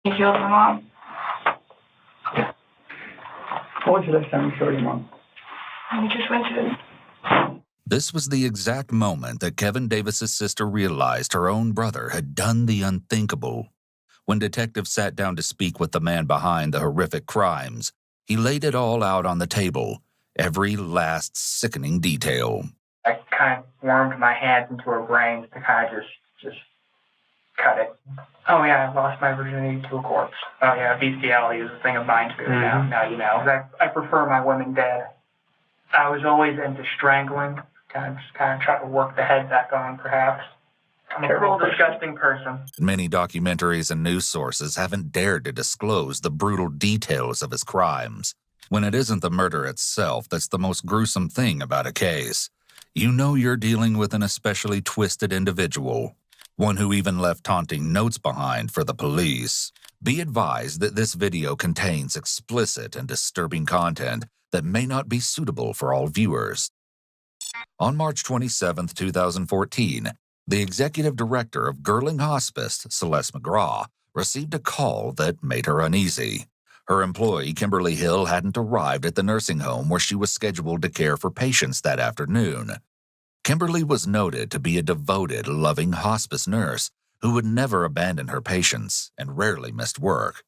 You killed my mom. What was the last time you saw your mom? We just went to... This was the exact moment that Kevin Davis's sister realized her own brother had done the unthinkable. When detectives sat down to speak with the man behind the horrific crimes, he laid it all out on the table, every last sickening detail. I kind of wormed my hands into her brains to kind of just cut it. Oh yeah, I lost my virginity to a corpse. Oh yeah, bestiality is a thing of mine too. Now you know. I prefer my women dead. I was always into strangling. Kind of try to work the head back on, perhaps. I'm a cruel, disgusting person. Many documentaries and news sources haven't dared to disclose the brutal details of his crimes. When it isn't the murder itself that's the most gruesome thing about a case, you know you're dealing with an especially twisted individual, one who even left taunting notes behind for the police. Be advised that this video contains explicit and disturbing content that may not be suitable for all viewers. On March 27, 2014, the executive director of Girling Hospice, Celeste McGraw, received a call that made her uneasy. Her employee, Kimberly Hill, hadn't arrived at the nursing home where she was scheduled to care for patients that afternoon. Kimberly was noted to be a devoted, loving hospice nurse who would never abandon her patients and rarely missed work.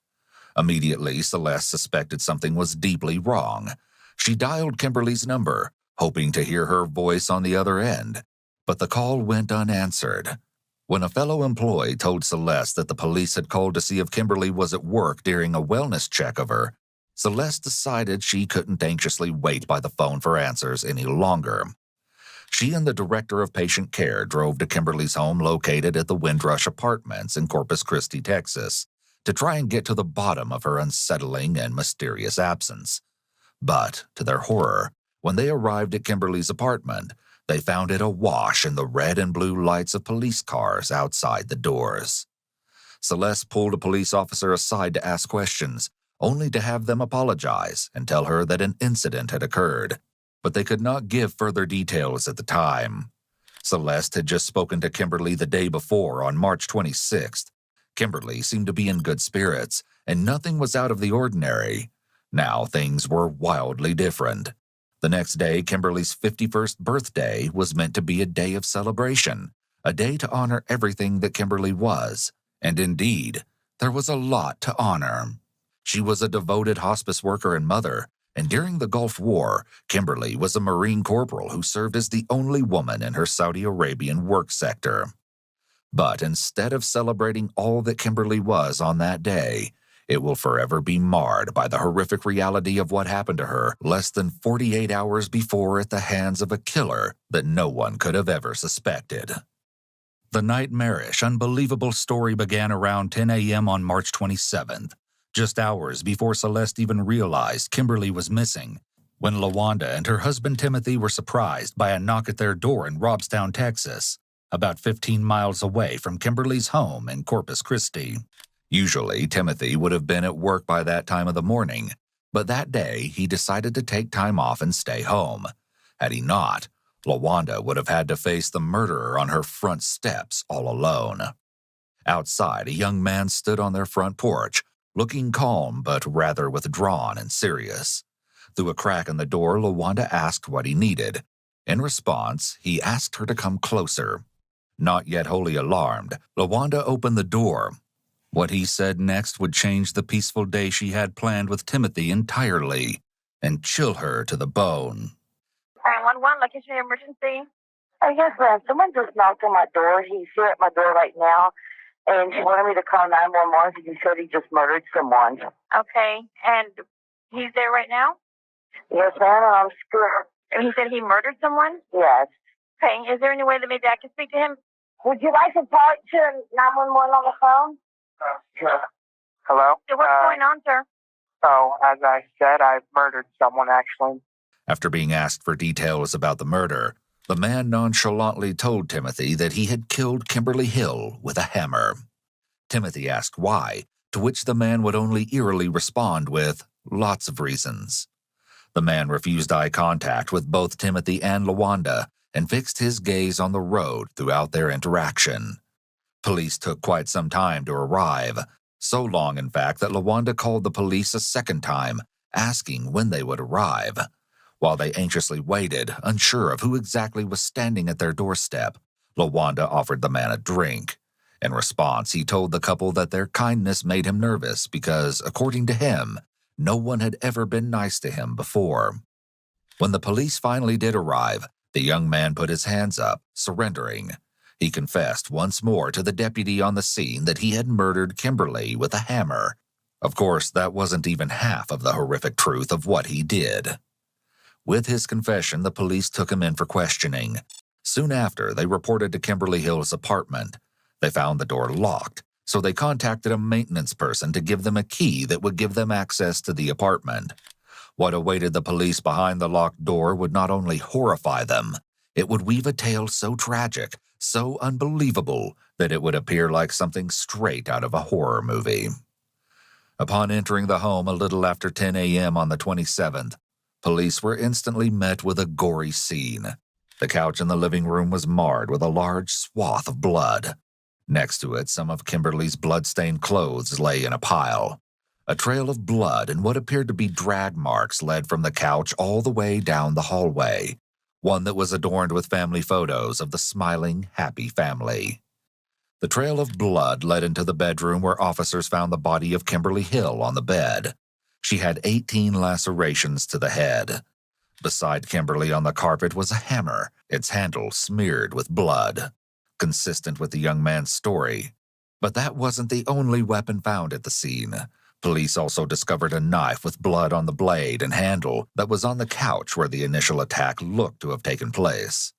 Immediately, Celeste suspected something was deeply wrong. She dialed Kimberly's number, hoping to hear her voice on the other end, but the call went unanswered. When a fellow employee told Celeste that the police had called to see if Kimberly was at work during a wellness check of her, Celeste decided she couldn't anxiously wait by the phone for answers any longer. She and the director of patient care drove to Kimberly's home located at the Windrush Apartments in Corpus Christi, Texas, to try and get to the bottom of her unsettling and mysterious absence. But, to their horror, when they arrived at Kimberly's apartment, they found it awash in the red and blue lights of police cars outside the doors. Celeste pulled a police officer aside to ask questions, only to have them apologize and tell her that an incident had occurred, but they could not give further details at the time. Celeste had just spoken to Kimberly the day before on March 26th. Kimberly seemed to be in good spirits, and nothing was out of the ordinary. Now things were wildly different. The next day, Kimberly's 51st birthday was meant to be a day of celebration, a day to honor everything that Kimberly was. And indeed, there was a lot to honor. She was a devoted hospice worker and mother, and during the Gulf War, Kimberly was a Marine corporal who served as the only woman in her Saudi Arabian work sector. But instead of celebrating all that Kimberly was on that day, it will forever be marred by the horrific reality of what happened to her less than 48 hours before at the hands of a killer that no one could have ever suspected. The nightmarish, unbelievable story began around 10 a.m. on March 27th, just hours before Celeste even realized Kimberly was missing, when LaWanda and her husband Timothy were surprised by a knock at their door in Robstown, Texas, about 15 miles away from Kimberly's home in Corpus Christi. Usually, Timothy would have been at work by that time of the morning, but that day he decided to take time off and stay home. Had he not, LaWanda would have had to face the murderer on her front steps all alone. Outside, a young man stood on their front porch, looking calm but rather withdrawn and serious. Through a crack in the door, LaWanda asked what he needed. In response, he asked her to come closer. Not yet wholly alarmed, LaWanda opened the door. What he said next would change the peaceful day she had planned with Timothy entirely and chill her to the bone. 911, location emergency. Yes, ma'am. Someone just knocked on my door. He's here at my door right now, and he wanted me to call 911 because he said he just murdered someone. Okay, and he's there right now? Yes, ma'am, and I'm scared. And he said he murdered someone? Yes. Okay, is there any way that maybe I can speak to him? Would you like to talk to 911 on the phone? Hello? What's going on, sir? So, as I said, I murdered someone, actually. After being asked for details about the murder, the man nonchalantly told Timothy that he had killed Kimberly Hill with a hammer. Timothy asked why, to which the man would only eerily respond with lots of reasons. The man refused eye contact with both Timothy and LaWanda and fixed his gaze on the road throughout their interaction. Police took quite some time to arrive. So long, in fact, that LaWanda called the police a second time, asking when they would arrive. While they anxiously waited, unsure of who exactly was standing at their doorstep, LaWanda offered the man a drink. In response, he told the couple that their kindness made him nervous because, according to him, no one had ever been nice to him before. When the police finally did arrive, the young man put his hands up, surrendering. He confessed once more to the deputy on the scene that he had murdered Kimberly with a hammer. Of course, that wasn't even half of the horrific truth of what he did. With his confession, the police took him in for questioning. Soon after, they reported to Kimberly Hill's apartment. They found the door locked, so they contacted a maintenance person to give them a key that would give them access to the apartment. What awaited the police behind the locked door would not only horrify them, it would weave a tale so tragic, so unbelievable, that it would appear like something straight out of a horror movie. Upon entering the home a little after 10 a.m. on the 27th, police were instantly met with a gory scene. The couch in the living room was marred with a large swath of blood. Next to it, some of Kimberly's blood-stained clothes lay in a pile. A trail of blood and what appeared to be drag marks led from the couch all the way down the hallway, one that was adorned with family photos of the smiling, happy family. The trail of blood led into the bedroom where officers found the body of Kimberly Hill on the bed. She had 18 lacerations to the head. Beside Kimberly on the carpet was a hammer, its handle smeared with blood, consistent with the young man's story. But that wasn't the only weapon found at the scene. Police also discovered a knife with blood on the blade and handle that was on the couch where the initial attack looked to have taken place.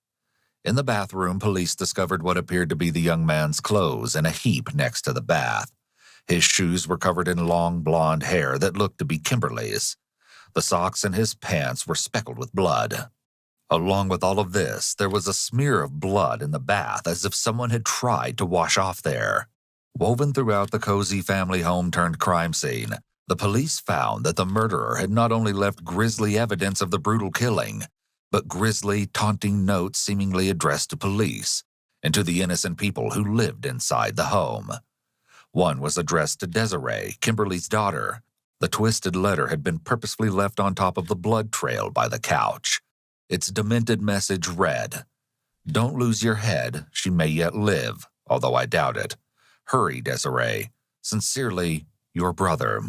In the bathroom, police discovered what appeared to be the young man's clothes in a heap next to the bath. His shoes were covered in long blonde hair that looked to be Kimberly's. The socks in his pants were speckled with blood. Along with all of this, there was a smear of blood in the bath as if someone had tried to wash off there. Woven throughout the cozy family home-turned-crime scene, the police found that the murderer had not only left grisly evidence of the brutal killing, but grisly, taunting notes seemingly addressed to police and to the innocent people who lived inside the home. One was addressed to Desiree, Kimberly's daughter. The twisted letter had been purposefully left on top of the blood trail by the couch. Its demented message read, "Don't lose your head, she may yet live, although I doubt it. Hurry, Desiree. Sincerely, your brother."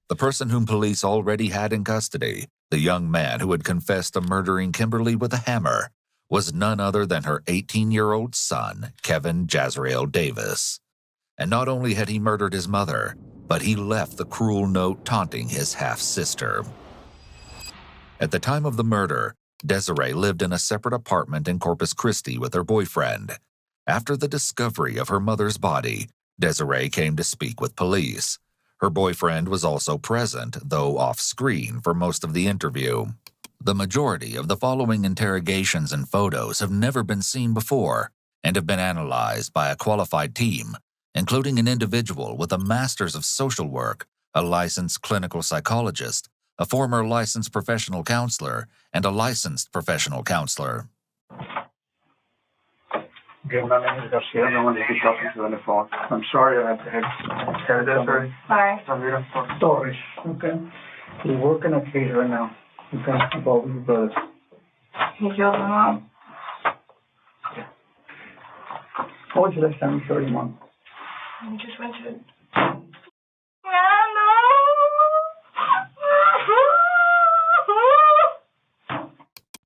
The person whom police already had in custody, the young man who had confessed to murdering Kimberly with a hammer, was none other than her 18-year-old son, Kevin Jazrael Davis. And not only had he murdered his mother, but he left the cruel note taunting his half-sister. At the time of the murder, Desiree lived in a separate apartment in Corpus Christi with her boyfriend. After the discovery of her mother's body, Desiree came to speak with police. Her boyfriend was also present, though off-screen, for most of the interview. The majority of the following interrogations and photos have never been seen before and have been analyzed by a qualified team, including an individual with a master's of social work, a licensed clinical psychologist, a former licensed professional counselor, and a licensed professional counselor. Okay, my name is Garcia. I don't want to be talking to you on the phone. I'm sorry I had Sorry. stories. Okay. We work in a case right now. Okay, about your brothers. He killed my mom. What was the last time you saw your mom? We just went to...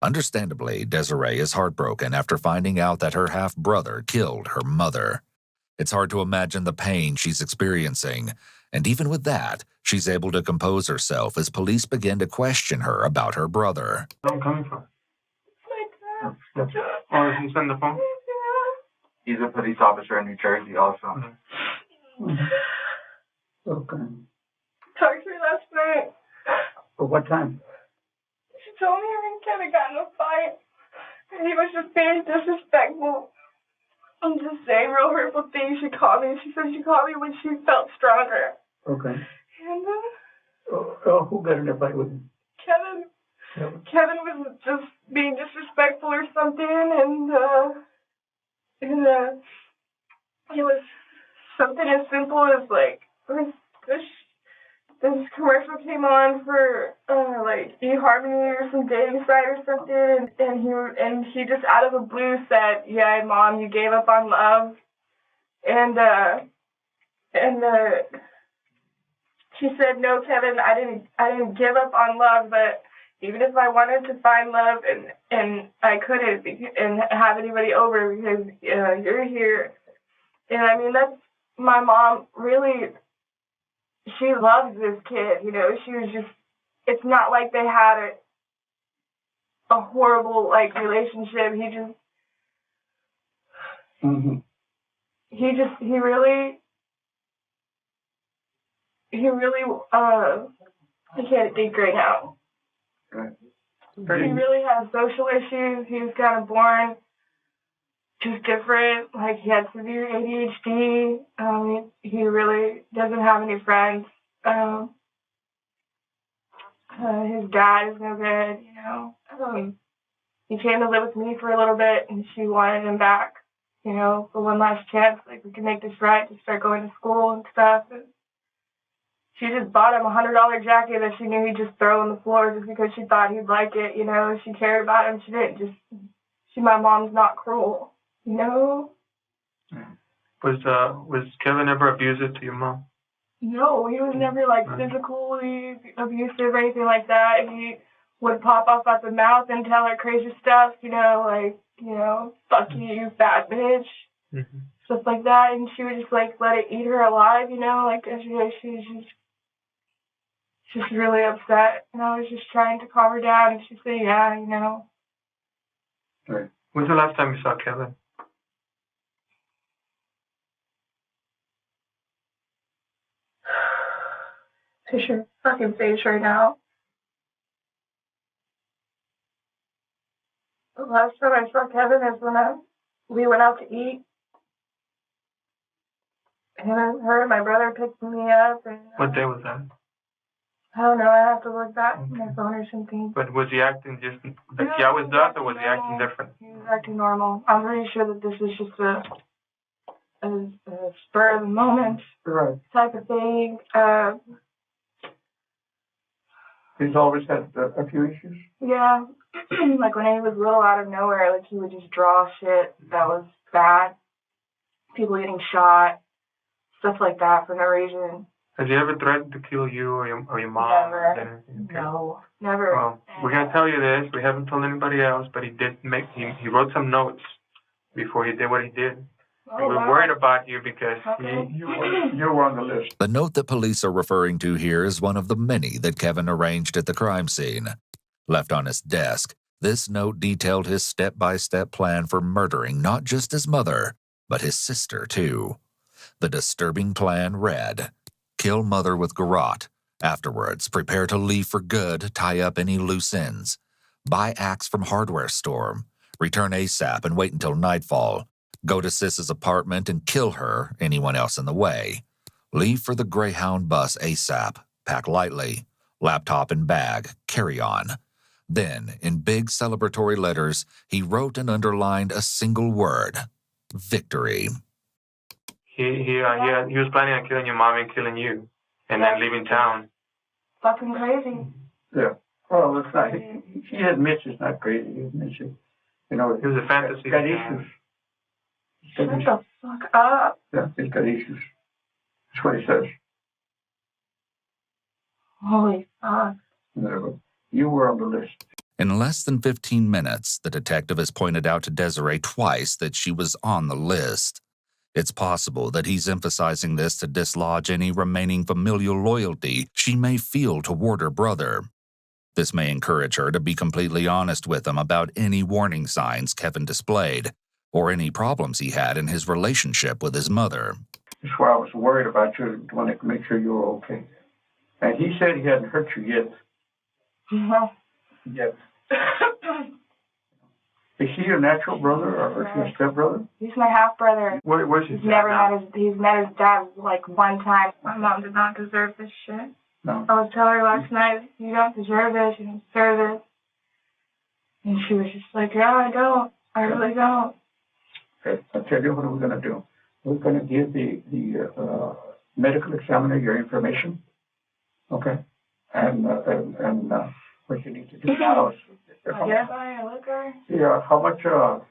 Understandably, Desiree is heartbroken after finding out that her half-brother killed her mother. It's hard to imagine the pain she's experiencing, and even with that, she's able to compose herself as police begin to question her about her brother. Where I'm coming from? Oh, is he on the phone? He's a police officer in New Jersey also. Okay. Talked to me last night. For what time? She told me her and Kevin got in a fight. And he was just being disrespectful. And just saying real hurtful things. She called me. She said she called me when she felt stronger. Okay. And Who got in a fight with him? Kevin. Kevin was just being disrespectful or something, and he was something as simple as like this commercial came on for like eHarmony or some dating site or something, and he just out of the blue said, "Yeah, Mom, you gave up on love," and she said, "No, Kevin, I didn't give up on love, but even if I wanted to find love and I couldn't and have anybody over because you're here." And I mean, that's my mom. Really, she loves this kid. You know, she was just. It's not like they had a horrible like relationship. He just. Mm-hmm. He really. I can't think right now. Right. He really has social issues. He was kind of born just different. Like, he had severe ADHD. He really doesn't have any friends. His dad is no good, you know. He came to live with me for a little bit, and she wanted him back, you know, for one last chance. Like, we can make this right to start going to school and stuff. And she just bought him a $100 jacket that she knew he'd just throw on the floor just because she thought he'd like it, you know. She cared about him. She didn't just. My mom's not cruel, you know. Was Kevin ever abusive to your mom? No, he was never like physically abusive or anything like that. He would pop off at the mouth and tell her crazy stuff, you know, like, you know, fuck you fat bitch, stuff like that. And she would just like let it eat her alive, you know, like she was just really upset. And I was just trying to calm her down, and she said, yeah, you know. Right. When's the last time you saw Kevin? Fish your fucking face right now. The last time I saw Kevin is when we went out to eat. Him and her and my brother picked me up. And, What day was that? I don't know. I have to look back on my phone or something. But was he acting just like he always does, or was he acting different? He was acting normal. I'm pretty sure that this is just a spur of the moment type of thing. He's always had a few issues. Yeah. Like when he was little, out of nowhere, like he would just draw shit that was bad. People getting shot, stuff like that for no reason. Has he ever threatened to kill you or your mom? Never. Okay. No, never. Well, we're gonna tell you this. We haven't told anybody else, but he wrote some notes before he did what he did. And we're worried about you because You were on the list. The note that police are referring to here is one of the many that Kevin arranged at the crime scene. Left on his desk, this note detailed his step-by-step plan for murdering not just his mother, but his sister, too. The disturbing plan read, kill mother with garrote. Afterwards, prepare to leave for good, tie up any loose ends. Buy axe from hardware store. Return ASAP and wait until nightfall. Go to Sis's apartment and kill her, anyone else in the way. Leave for the Greyhound bus ASAP. Pack lightly. Laptop and bag. Carry on. Then, in big celebratory letters, he wrote and underlined a single word. Victory. He was planning on killing your mom and killing you, and then leaving town. Fucking crazy. Yeah. Well, it's not. He admits it's not crazy. He admits it. You know, It was a fantasy. He's got issues. Shut the fuck up. Yeah, he's got issues. That's what he says. Holy fuck. You were on the list. In less than 15 minutes, the detective has pointed out to Desiree twice that she was on the list. It's possible that he's emphasizing this to dislodge any remaining familial loyalty she may feel toward her brother. This may encourage her to be completely honest with him about any warning signs Kevin displayed, or any problems he had in his relationship with his mother. That's why I was worried about you. I wanted to make sure you were okay. And he said he hadn't hurt you yet. No. Yet. Is he your natural brother or is he your stepbrother? He's my half brother. Where's his He's dad never now? met his dad like one time. My mom did not deserve this shit. No. I was telling her last night, you don't deserve this, you don't deserve this. And she was just like, yeah, I don't. I really don't. Okay, I'll tell you what we're going to do. we're gonna give the medical examiner your information, okay? And what you need to do now is... Identify, look her. Yeah, how much family...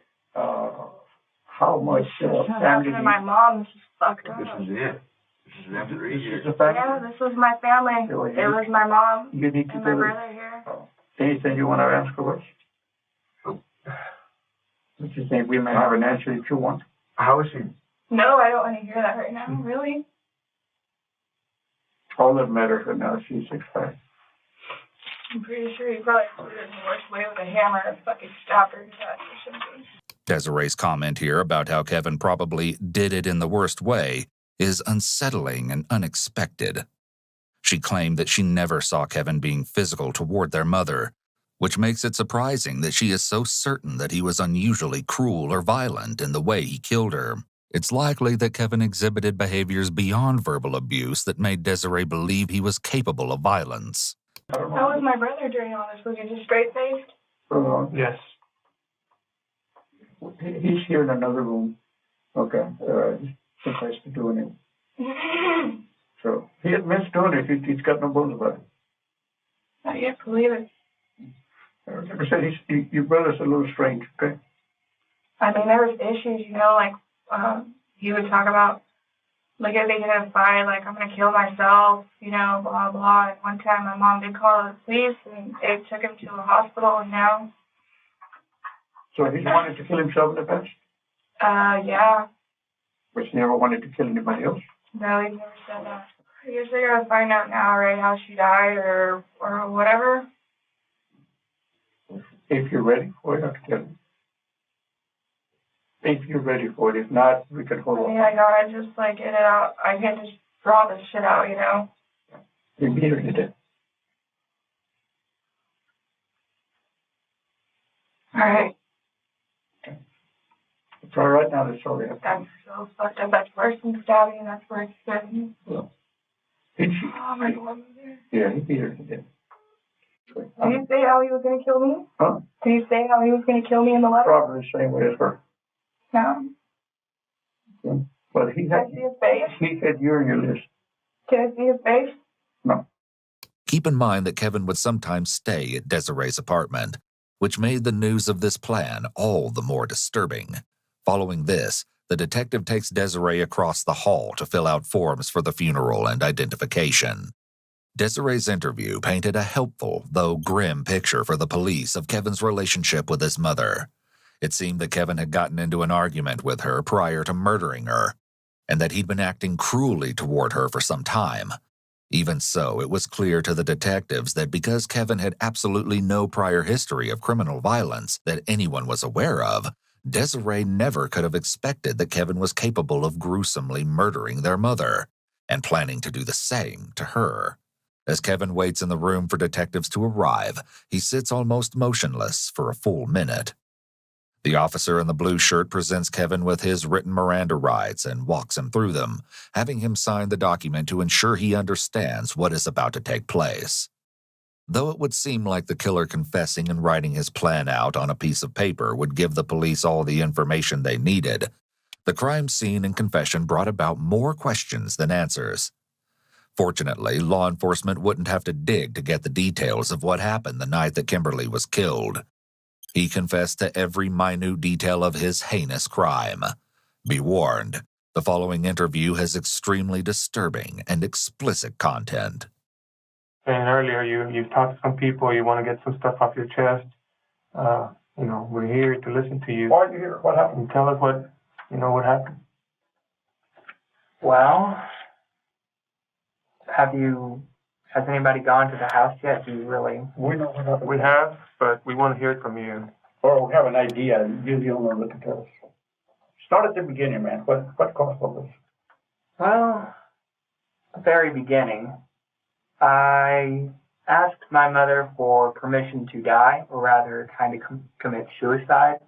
My mom, she's fucked up. This is it. This is them three This here. is the family? Yeah, this was my family. It was my mom You need to and my do brother here. anything you want to ask for us? Which is, we may have an answer if you want. How is he? No, I don't want to hear that right now. Really? All that matters right now is she's expired. I'm pretty sure he probably put it in the worst way with a hammer and fucking stabbed her to death or something. Desiree's comment here about how Kevin probably did it in the worst way is unsettling and unexpected. She claimed that she never saw Kevin being physical toward their mother, which makes it surprising that she is so certain that he was unusually cruel or violent in the way he killed her. It's likely that Kevin exhibited behaviors beyond verbal abuse that made Desiree believe he was capable of violence. How was my brother during all this? Was he just straight-faced? Yes. He's here in another room. Okay. Supposed to doing it. So he admits doing it. He's got no bones about it. I can't believe it. Like I said, your brother's a little strange, okay? I mean, there was issues, you know, like, he would talk about, like, if they get in a fight, like, I'm gonna kill myself, you know, blah, blah. And one time my mom did call the police, and they took him to a hospital, and now... So he wanted to kill himself in the past? Yeah. But he never wanted to kill anybody else? No, he never said that. I guess they gotta find out now, right, how she died, or whatever. If you're ready for it, I can tell you. If you're ready for it. If not, we can hold on. I mean, I gotta just, like, get it out. I can't just draw this shit out, you know? You immediately did. Alright. It's all right now, that's all we have. That's so fucked up. That's worse than stabbing. That's worse than... Oh, my God. Yeah, he immediately did. Did you say how he was going to kill me? Huh? Did you say how he was going to kill me in the letter? Probably the same way as her. No. Yeah. But he Can I see his face? had you in your list. Can I see his face? No. Keep in mind that Kevin would sometimes stay at Desiree's apartment, which made the news of this plan all the more disturbing. Following this, the detective takes Desiree across the hall to fill out forms for the funeral and identification. Desiree's interview painted a helpful, though grim, picture for the police of Kevin's relationship with his mother. It seemed that Kevin had gotten into an argument with her prior to murdering her, and that he'd been acting cruelly toward her for some time. Even so, it was clear to the detectives that because Kevin had absolutely no prior history of criminal violence that anyone was aware of, Desiree never could have expected that Kevin was capable of gruesomely murdering their mother, and planning to do the same to her. As Kevin waits in the room for detectives to arrive, he sits almost motionless for a full minute. The officer in the blue shirt presents Kevin with his written Miranda rights and walks him through them, having him sign the document to ensure he understands what is about to take place. Though it would seem like the killer confessing and writing his plan out on a piece of paper would give the police all the information they needed, the crime scene and confession brought about more questions than answers. Fortunately, law enforcement wouldn't have to dig to get the details of what happened the night that Kimberly was killed. He confessed to every minute detail of his heinous crime. Be warned, the following interview has extremely disturbing and explicit content. And earlier, you talked to some people, you want to get some stuff off your chest. We're here to listen to you. Why are you here? What happened? And tell us what happened. Well, has anybody gone to the house yet? Do you really? We know what happened. We have, but we want to hear it from you. Or we have an idea. You're the only one that can tell us. Start at the beginning, man. What caused all this? Well, the very beginning, I asked my mother for permission to die, or rather kind of commit suicide,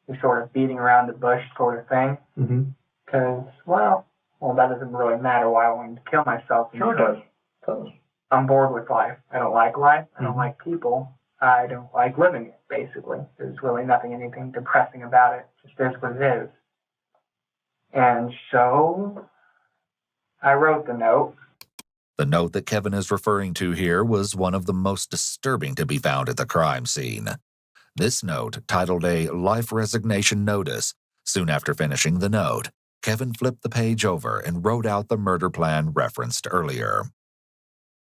the sort of beating around the bush sort of thing. Mm-hmm. Because, well, that doesn't really matter why I wanted to kill myself. Sure does. Tell us. I'm bored with life. I don't like life. I don't like people. I don't like living it, basically. There's really anything depressing about it. It just is what it is. And so I wrote the note. The note that Kevin is referring to here was one of the most disturbing to be found at the crime scene. This note, titled a life resignation notice, soon after finishing the note, Kevin flipped the page over and wrote out the murder plan referenced earlier.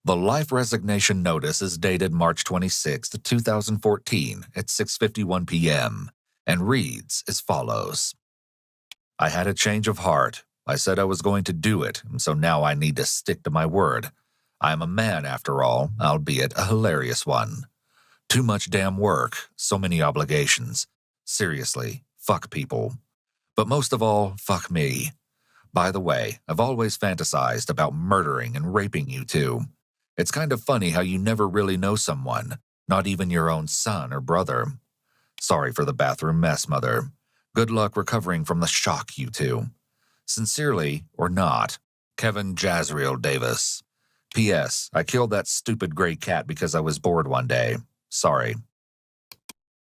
The life resignation notice is dated March 26, 2014 at 6:51 p.m. and reads as follows. I had a change of heart. I said I was going to do it, and so now I need to stick to my word. I am a man, after all, albeit a hilarious one. Too much damn work, so many obligations. Seriously, fuck people. But most of all, fuck me. By the way, I've always fantasized about murdering and raping you two. It's kind of funny how you never really know someone, not even your own son or brother. Sorry for the bathroom mess, Mother. Good luck recovering from the shock, you two. Sincerely, or not, Kevin Jazriel Davis. P.S. I killed that stupid gray cat because I was bored one day. Sorry.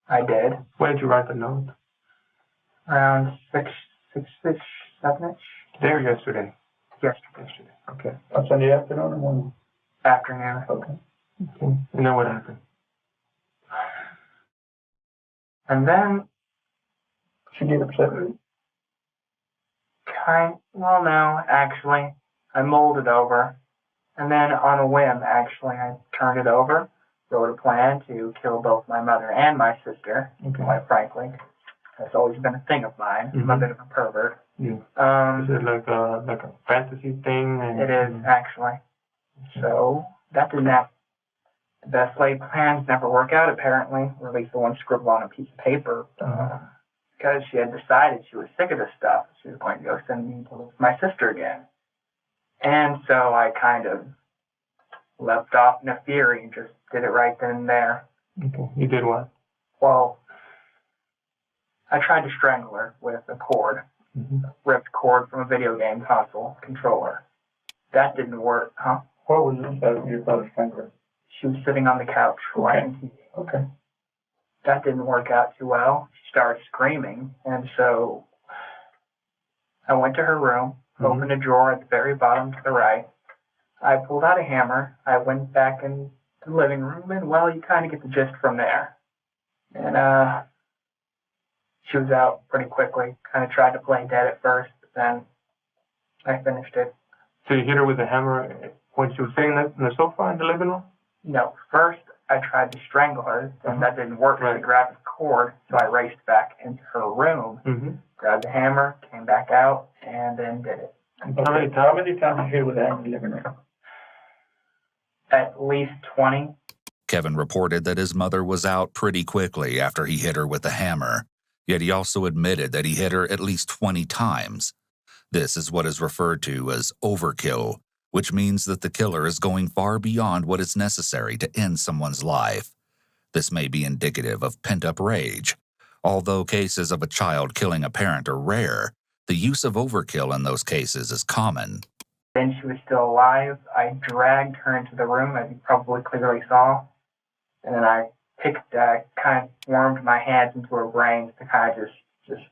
I did. When did you write the note? Around 6-ish, 7-ish. Today or yesterday? Yesterday. Okay. That's in the afternoon or morning? Afternoon. Okay. Okay. And then what happened? And then, She get upset with you? well, no, actually, I mulled it over. And then on a whim, actually, I turned it over, wrote a plan to kill both my mother and my sister, quite frankly. That's always been a thing of mine. I'm a bit of a pervert. Yeah. Is it like a fantasy thing? It is, actually. So, that didn't happen. The best laid plans never work out, apparently, or at least the one scribbled on a piece of paper. Because she had decided she was sick of this stuff. She was going to go send me to live with my sister again. And so I kind of leapt off in a fury and just did it right then and there. Okay. You did what? Well, I tried to strangle her with a cord, ripped cord from a video game console controller. That didn't work, huh? What was this? Your father's finger? She was sitting on the couch watching TV. Okay. That didn't work out too well. She started screaming, and so I went to her room, opened a drawer at the very bottom to the right. I pulled out a hammer. I went back in the living room, and, well, you kind of get the gist from there. And, she was out pretty quickly. Kind of tried to play dead at first, but then I finished it. So you hit her with a hammer when she was sitting on the sofa in the living room? No, first I tried to strangle her, and that didn't work. She grabbed the cord, so I raced back into her room, grabbed the hammer, came back out, and then did it. How many times did you hit with that in the living room? At least 20. Kevin reported that his mother was out pretty quickly after he hit her with the hammer, yet he also admitted that he hit her at least 20 times. This is what is referred to as overkill, which means that the killer is going far beyond what is necessary to end someone's life. This may be indicative of pent-up rage. Although cases of a child killing a parent are rare, the use of overkill in those cases is common. Then she was still alive. I dragged her into the room, as you probably clearly saw, and then I kind of warmed my hands into her brains to kind of just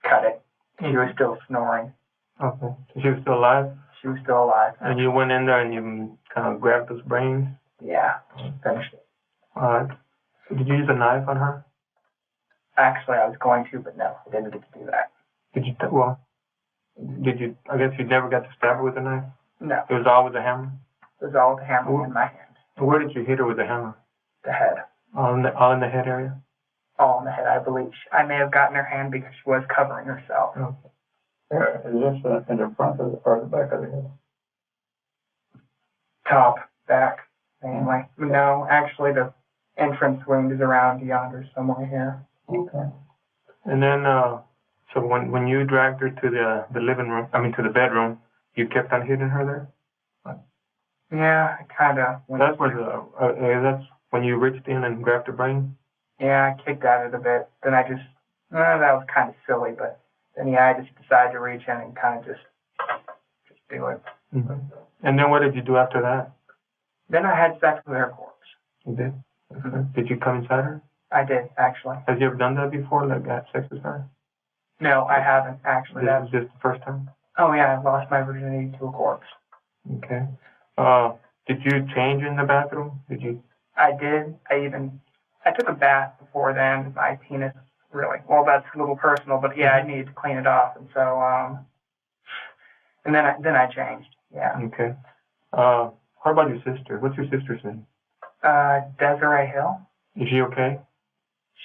cut it. She was still snoring. Okay. So she was still alive? She was still alive. And you went in there and you kind of grabbed those brains? Yeah, finished it. All right. So did you use a knife on her? Actually, I was going to, but no, I didn't get to do that. I guess you never got to stab her with a knife? No. It was all with a hammer? It was all with the hammer in my hand. Where did you hit her with the hammer? The head. All in the head area? All in the head, I believe. I may have gotten her hand because she was covering herself. Okay. Is this in the front or the back of the head? Top, back, mainly. No, actually, the entrance wound is around yonder somewhere here. Okay. And then, so when you dragged her to the living room, to the bedroom, you kept on hitting her there? Yeah, I kind of. That's where that's when you reached in and grabbed her brain? Yeah, I kicked at it a bit. Then I just, that was kind of silly, but then I just decided to reach in and kind of just do it. Mm-hmm. And then what did you do after that? Then I had sex with her corpse. You did? Okay. Did you come inside her? I did, actually. Have you ever done that before, like had sex with her? No, I haven't, actually. This is just the first time? Oh, yeah, I lost my virginity to a corpse. Okay. Did you change in the bathroom? Did you? I did. I took a bath before then. My penis really, well, that's a little personal, but yeah, I needed to clean it off. And so, and then I changed. Yeah. Okay. How about your sister? What's your sister's name? Desiree Hill. Is she okay?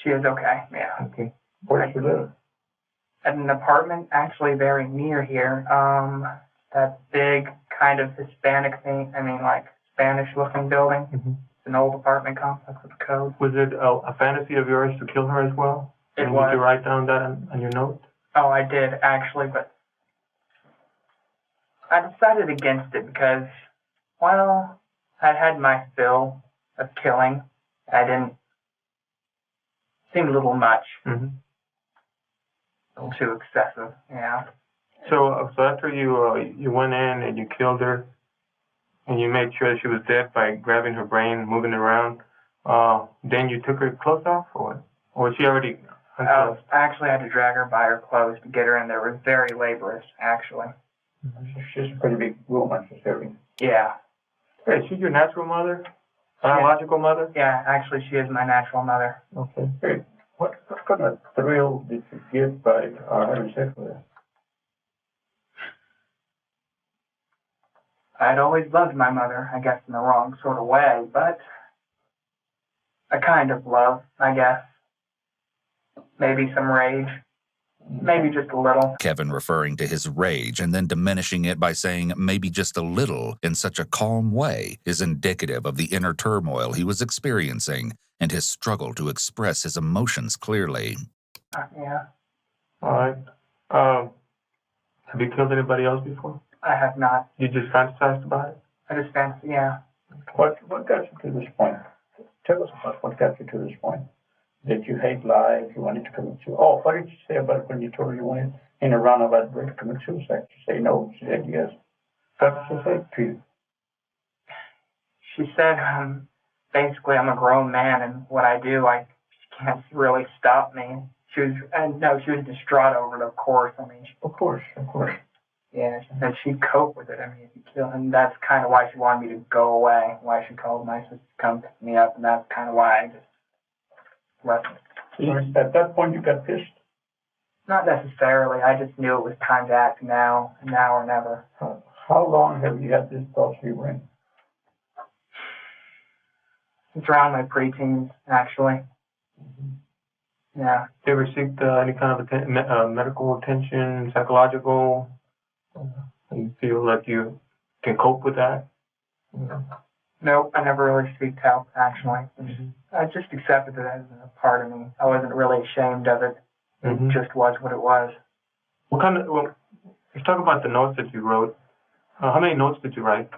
She is okay, yeah. Okay. Where does she live? At an apartment actually very near here. That big kind of Hispanic thing, like Spanish looking building. Mm-hmm. It's an old apartment complex with a code. Was it a fantasy of yours to kill her as well? It and was. Did you write down that on your note? Oh, I did actually, but I decided against it because, well, I'd had my fill of killing. It seemed a little much. Mm-hmm. A little too excessive, yeah. So after you went in and you killed her, and you made sure that she was dead by grabbing her brain, moving it around, then you took her clothes off, or what? Or was she already unclothed? I actually had to drag her by her clothes to get her in there. It was very laborious, actually. She's a pretty big woman, she's heavy. Yeah. Hey, is she your natural mother? Biological mother? Yeah, actually, she is my natural mother. Okay. Hey, what kind of thrill did you get by having sex with her? I'd always loved my mother, I guess in the wrong sort of way, but a kind of love, I guess. Maybe some rage. Maybe just a little. Kevin referring to his rage and then diminishing it by saying maybe just a little in such a calm way is indicative of the inner turmoil he was experiencing and his struggle to express his emotions clearly. Yeah. All right. Have you killed anybody else before? I have not. You just fantasized about it? I just fancy, yeah. What got you to this point? Tell us about what got you to this point. Did you hate life? You wanted to commit suicide? Oh, what did you say about it when you told her you wanted in a roundabout way to commit suicide? She said no. She said yes. What did she say to you? She said, basically, I'm a grown man, and what I do, she can't really stop me. She was distraught over it, of course. Of course. Yeah, she said she'd cope with it. If you kill him, that's kind of why she wanted me to go away. Why she called my sister to come pick me up, and that's kind of why I just left it. So at that point, you got pissed? Not necessarily. I just knew it was time to act now or never. How long have you had this thought for your brain? It's around my preteens, actually. Mm-hmm. Yeah. You ever seek any kind of medical attention, psychological? You feel like you can cope with that? Nope, I never really sought help, actually. Mm-hmm. I just accepted it as a part of me. I wasn't really ashamed of it. It just was what it was. Let's talk about the notes that you wrote. How many notes did you write?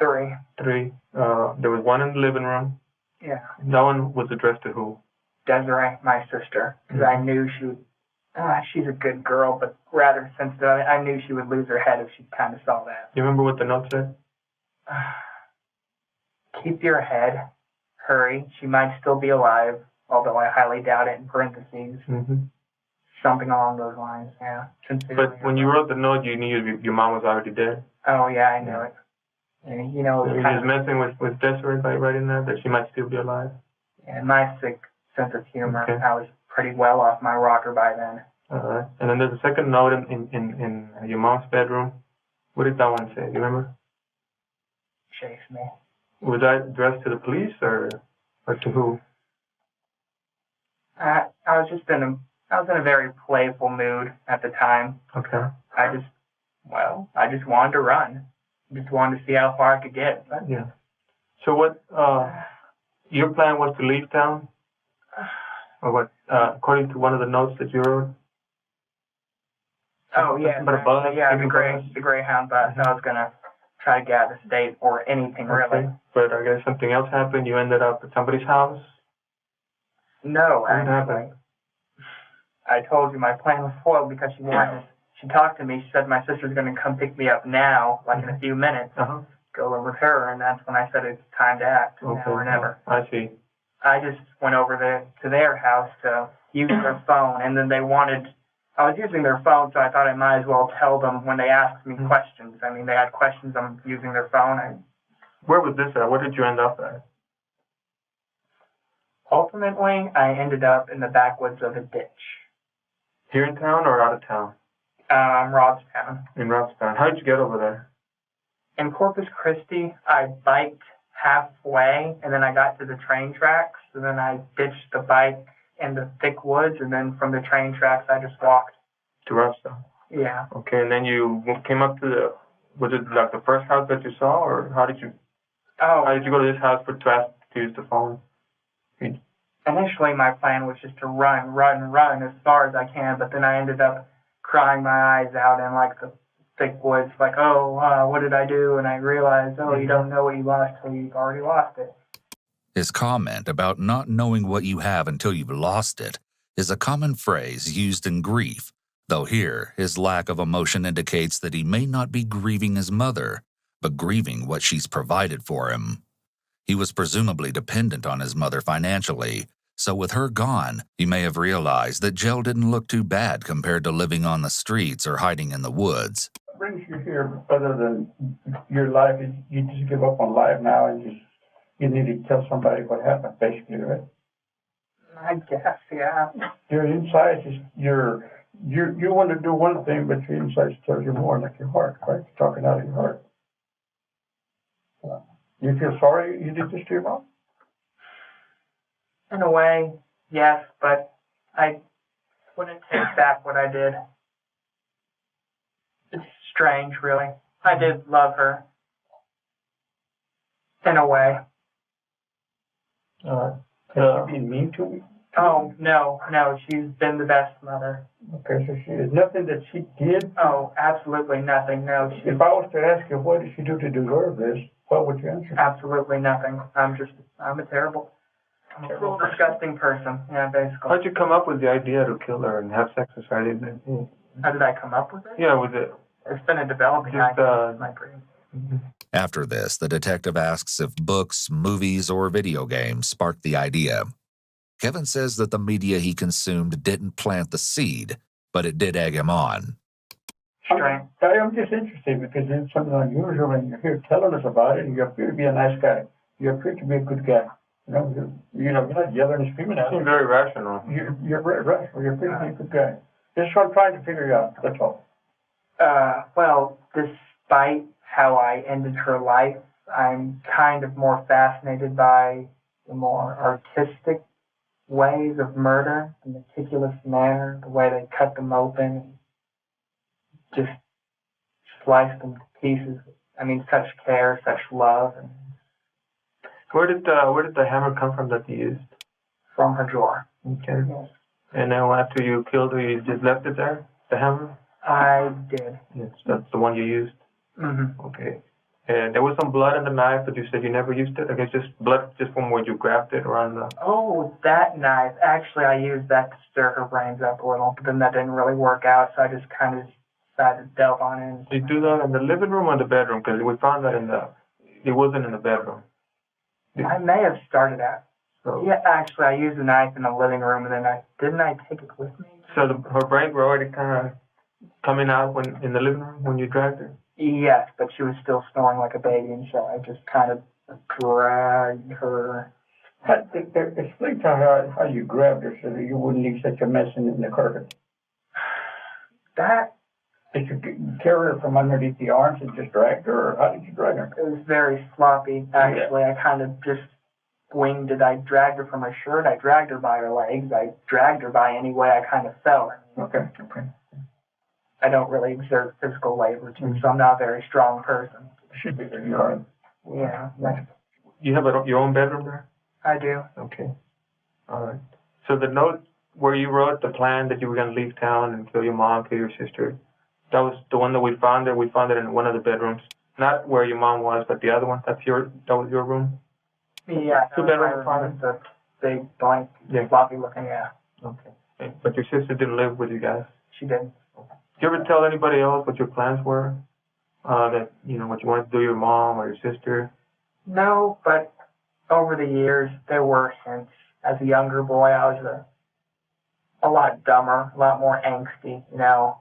3. 3. There was one in the living room. Yeah. That one was addressed to who? Desiree, my sister. Because I knew she would... she's a good girl, but rather sensitive. I knew she would lose her head if she kind of saw that. You remember what the note said? Keep your head. Hurry. She might still be alive, although I highly doubt it in parentheses. Mm-hmm. Something along those lines, yeah. But when you wrote the note, you knew your mom was already dead? Oh, yeah, I knew it. And, you know, it was you were just messing with Desiree by writing that she might still be alive? Yeah, my sick sense of humor. Okay. I was pretty well off my rocker by then. And then there's a second note in your mom's bedroom. What did that one say? Do you remember? Chase me. Was that addressed to the police or to who? I was in a very playful mood at the time. Okay. I just wanted to run. Just wanted to see how far I could get. But, yeah. So what? Your plan was to leave town, or what? According to one of the notes that you wrote. Oh yeah, the Greyhound bus. Mm-hmm. I was gonna try to get out of the state or anything really. But I guess something else happened. You ended up at somebody's house. No, what happened? I told you my plan was foiled because she talked to me. She said my sister's going to come pick me up now, like in a few minutes. Uh-huh. Go over with her, and that's when I said it's time to act, now or never. I see. I just went over to their house to use their phone, and then they wanted, I was using their phone, so I thought I might as well tell them when they asked me questions. I mean, they had questions on using their phone. Where was this at? Where did you end up at? Ultimately, I ended up in the backwoods of a ditch. Here in town or out of town? Robstown. In Robstown. How did you get over there? In Corpus Christi, I biked halfway, and then I got to the train tracks, and then I ditched the bike in the thick woods, and then from the train tracks, I just walked. To Robstown? Yeah. Okay, and then you came up to the, was it like the first house that you saw, or how did you go to this house to ask to use the phone? Initially, my plan was just to run as far as I can, but then I ended up crying my eyes out in like the thick woods, like, what did I do? And I realized, you don't know what you lost till you've already lost it. His comment about not knowing what you have until you've lost it is a common phrase used in grief, though here his lack of emotion indicates that he may not be grieving his mother, but grieving what she's provided for him. He was presumably dependent on his mother financially, so with her gone, he may have realized that jail didn't look too bad compared to living on the streets or hiding in the woods. What brings you here other than your life? You just give up on life now and you need to tell somebody what happened, basically, right? I guess, yeah. Your inside is you want to do one thing, but your inside tells you more, like your heart, right? You're talking out of your heart. You feel sorry you did this to your mom? In a way, yes, but I wouldn't take back what I did. It's strange, really. I did love her. In a way. Has she been mean to me? Oh, no, she's been the best mother. Okay, so she is nothing that she did? Oh, absolutely nothing, no. If I was to ask you, what did she do to deserve this, what would you answer? Absolutely nothing. I'm a terrible, disgusting person, yeah, basically. How'd you come up with the idea to kill her and have sex with her? How did I come up with it? Yeah, with it. It's been a developing idea in my brain. After this, the detective asks if books, movies, or video games sparked the idea. Kevin says that the media he consumed didn't plant the seed, but it did egg him on. I'm just interested because it's something unusual and you're here telling us about it and you appear to be a nice guy. You appear to be a good guy. You're not yelling and screaming at You me. seem very rational. You're very rational. You appear to be a good guy. That's what I'm trying to figure out, that's all. Well, despite how I ended her life, I'm kind of more fascinated by the more artistic ways of murder, the meticulous manner, the way they cut them open and just slice them to pieces. I mean, such care, such love. And Where did the hammer come from that you used? from her drawer. Okay. Yes. And then after you killed her, you just left it there, the hammer? I did. Yes, that's the one you used. Mm-hmm. Okay. And there was some blood in the knife, but you said you never used it? I guess just blood just from where you grabbed it around the... Oh, that knife. Actually, I used that to stir her brains up a little, but then that didn't really work out, so I just kind of decided to delve on in. Did you do that in the living room or the bedroom? Because we found that it wasn't in the bedroom. I may have started out. So, Yeah, actually, I used the knife in the living room, and then didn't I take it with me? so her brains were already kind of coming out in the living room when you dragged her? Yes, but she was still snoring like a baby, and so I just kind of dragged her. Explain to her how you grabbed her so that you wouldn't leave such a mess in the carpet. That Did you carry her from underneath the arms and just dragged her, or how did you drag her? it was very sloppy, actually. I kind of just winged it. I dragged her from her shirt. I dragged her by her legs. I dragged her by any way I kind of felt. Okay. I don't really exert physical labor, too, so I'm not a very strong person. Should be very hard. Yeah, You have your own bedroom there? I do. Okay. All right. So the note where you wrote the plan that you were going to leave town and kill your mom, kill your sister, that was the one that we found there. We found it in one of the bedrooms. Not where your mom was, but the other one. That was your room? Yeah, Two-bedroom apartment? The big, blank, Yeah. floppy looking, yeah. Okay. But your sister didn't live with you guys? She didn't. Did you ever tell anybody else what your plans were? That, what you wanted to do to your mom or your sister? No, but over the years, there were hints. As a younger boy, I was a lot dumber, a lot more angsty, you know.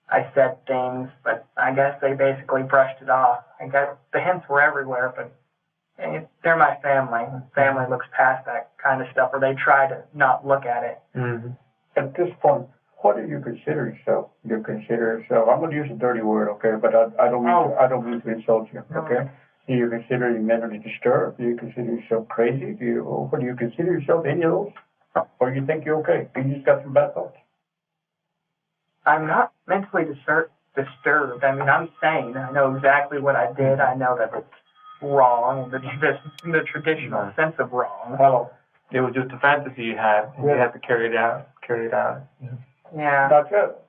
I said things, but I guess they basically brushed it off. I guess the hints were everywhere, but they're my family. Family looks past that kind of stuff, or they try to not look at it. Mm-hmm. At this point, what do you consider yourself? You consider yourself, I'm going to use a dirty word, okay, but I don't mean to insult you, okay? Do you consider you mentally disturbed? Do you consider yourself crazy? What do you consider yourself, any of those? Or you think you're okay? You just got some bad thoughts? I'm not mentally disturbed. I mean, I'm sane. I know exactly what I did. I know that it's wrong, in the traditional sense of wrong. Hello. It was just a fantasy you had, and you had to carry it out. Yeah. That's it.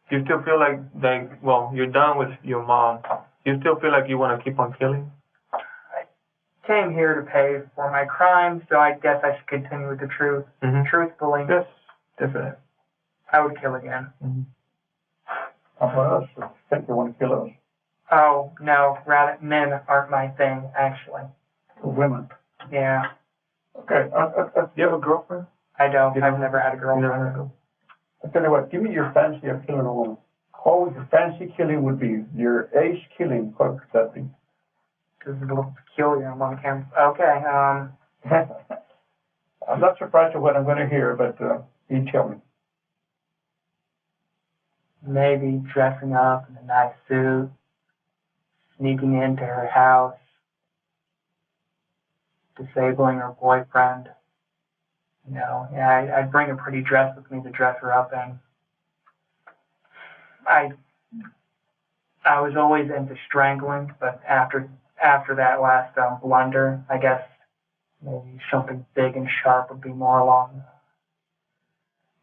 Do you still feel like, well, you're done with your mom. Do you still feel like you want to keep on killing? I came here to pay for my crimes, so I guess I should continue with the truth. Mm-hmm. Truthfully, Yes, definitely. I would kill again. Mm-hmm. How about us? I think you want to kill us. Oh, no, rather, men aren't my thing, actually. Women. Yeah, Okay. Do you have a girlfriend? I don't. I've never had a girlfriend. No. I'll tell you what, give me your fancy of killing a woman. What would your fancy killing would be? Your ace killing, what would that be? This is a little peculiar on camera. Okay, I'm not surprised at what I'm going to hear, but you tell me. maybe dressing up in a nice suit, sneaking into her house, disabling her boyfriend. You know, yeah, I'd bring a pretty dress with me to dress her up in. I was always into strangling, but after that last blunder, I guess maybe something big and sharp would be more along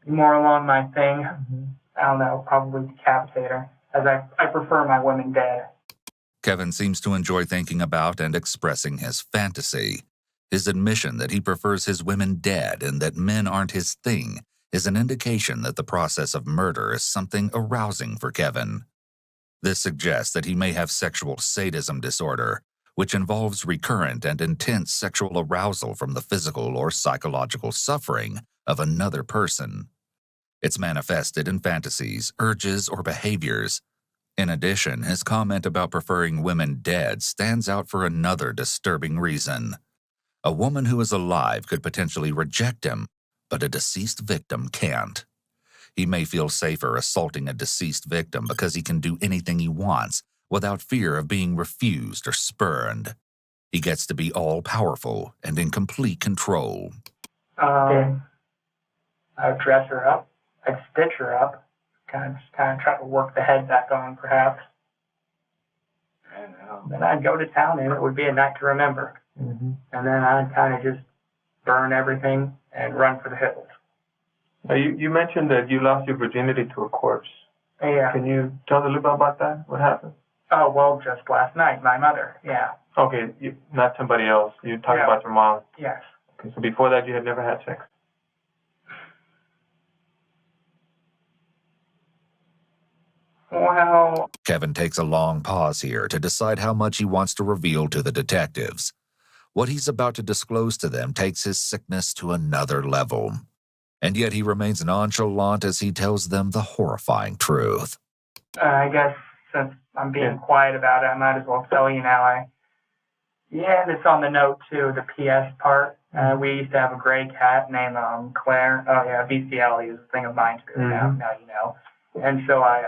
my thing. Mm-hmm. I don't know, probably decapitate her, as I prefer my women dead. Kevin seems to enjoy thinking about and expressing his fantasy. His admission that he prefers his women dead and that men aren't his thing is an indication that the process of murder is something arousing for Kevin. This suggests that he may have sexual sadism disorder, which involves recurrent and intense sexual arousal from the physical or psychological suffering of another person. It's manifested in fantasies, urges, or behaviors. In addition, his comment about preferring women dead stands out for another disturbing reason. A woman who is alive could potentially reject him, but a deceased victim can't. He may feel safer assaulting a deceased victim because he can do anything he wants without fear of being refused or spurned. He gets to be all-powerful and in complete control. I'd dress her up. I'd stitch her up. Kind of try to work the head back on, perhaps. And then I'd go to town, and it would be a night to remember. Mm-hmm. And then I'd kind of just burn everything and run for the hills. Now, you mentioned that you lost your virginity to a corpse. Yeah. Can you tell us a little bit about that? What happened? Oh, well, just last night, my mother. Yeah. Okay, not somebody else. You're talking Yeah. about your mom. Yes. Okay, so before that, you had never had sex. Well, Kevin takes a long pause here to decide how much he wants to reveal to the detectives. What he's about to disclose to them takes his sickness to another level. And yet he remains nonchalant as he tells them the horrifying truth. I guess since I'm being quiet about it, I might as well tell you now. Yeah, it's on the note too, the PS part. We used to have a gray cat named Claire. Oh yeah, bestiality is a thing of mine too. Mm-hmm. Now you know. And so I